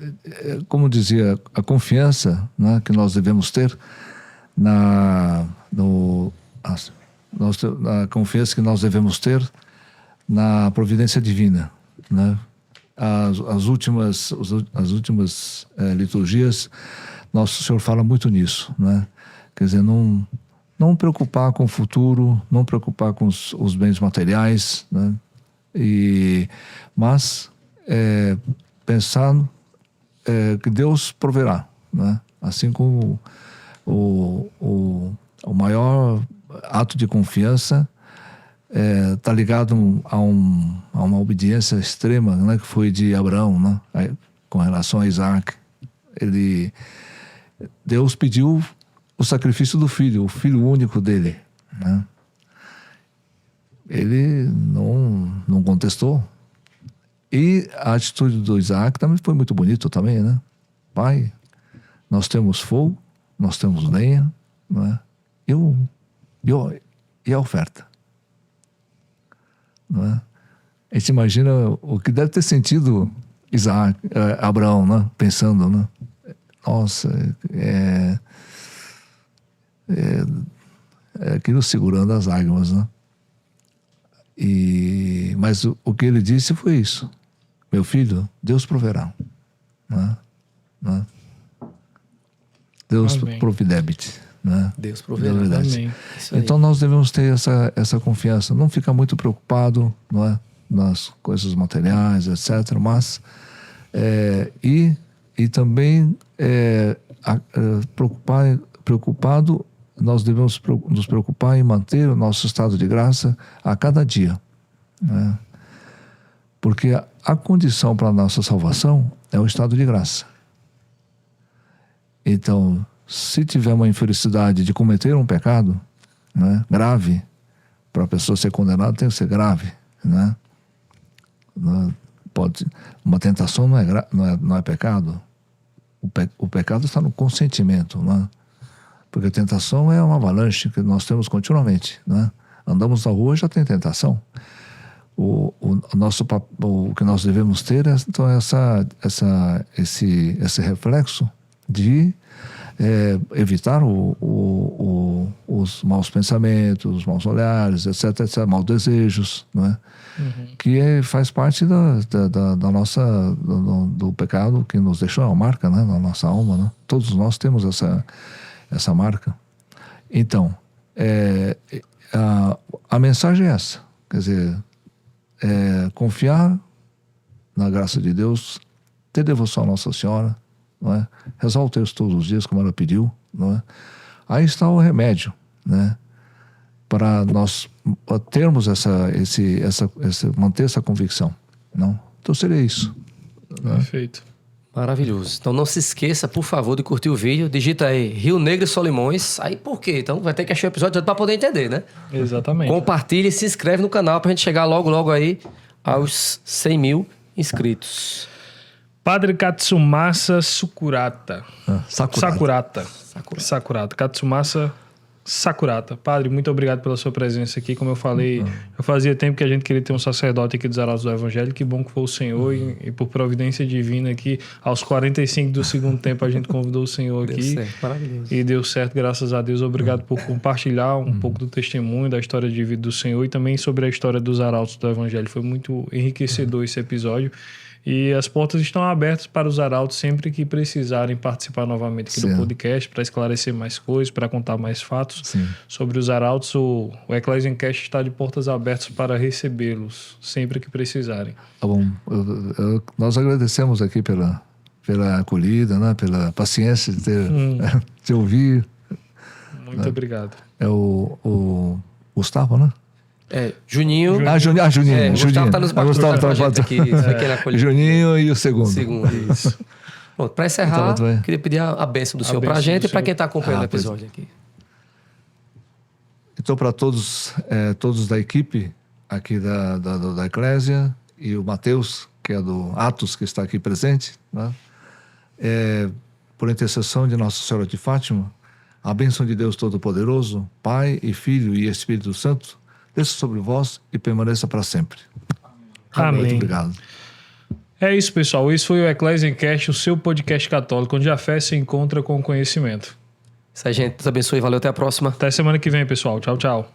como dizia, a confiança, né, que nós devemos ter na confiança que nós devemos ter na providência divina, né? As últimas liturgias, Nosso Senhor fala muito nisso, né? Quer dizer, não preocupar com o futuro, não preocupar com os bens materiais, né? Mas pensar que Deus proverá, né? Assim como o maior ato de confiança está ligado a uma obediência extrema, né, que foi de Abraão, né, com relação a Isaac. Deus pediu o sacrifício do filho, o filho único dele, né? Ele não contestou. E a atitude do Isaac também foi muito bonita também, né? Pai, nós temos fogo, nós temos lenha, né? E a oferta? Não é? A gente imagina o que deve ter sentido Abraão, né? Pensando, né? Nossa, aquilo segurando as lágrimas, né? Mas o que ele disse foi isso: meu filho, Deus proverá, né? Deus providebit, né? Deus proverá. Então nós devemos ter essa confiança, não ficar muito preocupado, não é, nas coisas materiais, etc. Mas e também preocupado, nós devemos nos preocupar em manter o nosso estado de graça a cada dia, né? Porque a condição para a nossa salvação é o estado de graça. Então, se tiver uma infelicidade de cometer um pecado, né, grave, para a pessoa ser condenada tem que ser grave, né? Uma tentação não é pecado. O pecado está no consentimento, né? Porque a tentação é uma avalanche que nós temos continuamente, né? Andamos na rua, já tem tentação. O que nós devemos ter é então esse reflexo de evitar os maus pensamentos, os maus olhares, etc, maus desejos, né? Que faz parte da nossa do pecado que nos deixou uma marca, né, na nossa alma, né? Todos nós temos essa marca. Então, a mensagem é essa, quer dizer, confiar na graça de Deus, ter devoção a Nossa Senhora, não é? Rezar o texto todos os dias, como ela pediu, não é? Aí está o remédio, né? Para nós termos manter essa convicção, não? Então seria isso. Perfeito. Maravilhoso. Então não se esqueça, por favor, de curtir o vídeo. Digita aí Rio Negro e Solimões. Aí por quê? Então vai ter que achar o episódio para poder entender, né? Exatamente. Compartilhe e se inscreve no canal para a gente chegar logo aí aos 100 mil inscritos. Padre Katsumasa Sakurata. Sakurata. Katsumasa Sakurata. Padre, muito obrigado pela sua presença aqui. Como eu falei, eu fazia tempo que a gente queria ter um sacerdote aqui dos Arautos do Evangelho. Que bom que foi o Senhor e por providência divina aqui, aos 45 do segundo tempo, a gente convidou o Senhor aqui. Deu certo, maravilhoso. E deu certo, graças a Deus. Obrigado por compartilhar um pouco do testemunho, da história de vida do Senhor e também sobre a história dos Arautos do Evangelho. Foi muito enriquecedor esse episódio. E as portas estão abertas para os arautos sempre que precisarem participar novamente aqui do podcast, para esclarecer mais coisas, para contar mais fatos sobre os arautos. O Ecclesiancast está de portas abertas para recebê-los sempre que precisarem. Tá bom. Nós agradecemos aqui pela acolhida, né? Pela paciência de ouvir. Muito obrigado. É o Gustavo, né? Juninho. Juninho. Gustavo está nos bastidores com a gente aqui. Juninho e o segundo. Isso. Pronto, para encerrar, queria pedir a bênção do Senhor para a gente e para quem está acompanhando o episódio aqui. Então, para todos da equipe aqui da Eclésia e o Mateus, que é do Atos, que está aqui presente, né? Por intercessão de Nossa Senhora de Fátima, a bênção de Deus Todo-Poderoso, Pai e Filho e Espírito Santo, desça sobre vós e permaneça para sempre. Amém. Muito obrigado. É isso, pessoal. Esse foi o Ecclesiancast, o seu podcast católico, onde a fé se encontra com o conhecimento. Isso aí, gente. Deus abençoe. Valeu. Até a próxima. Até semana que vem, pessoal. Tchau, tchau.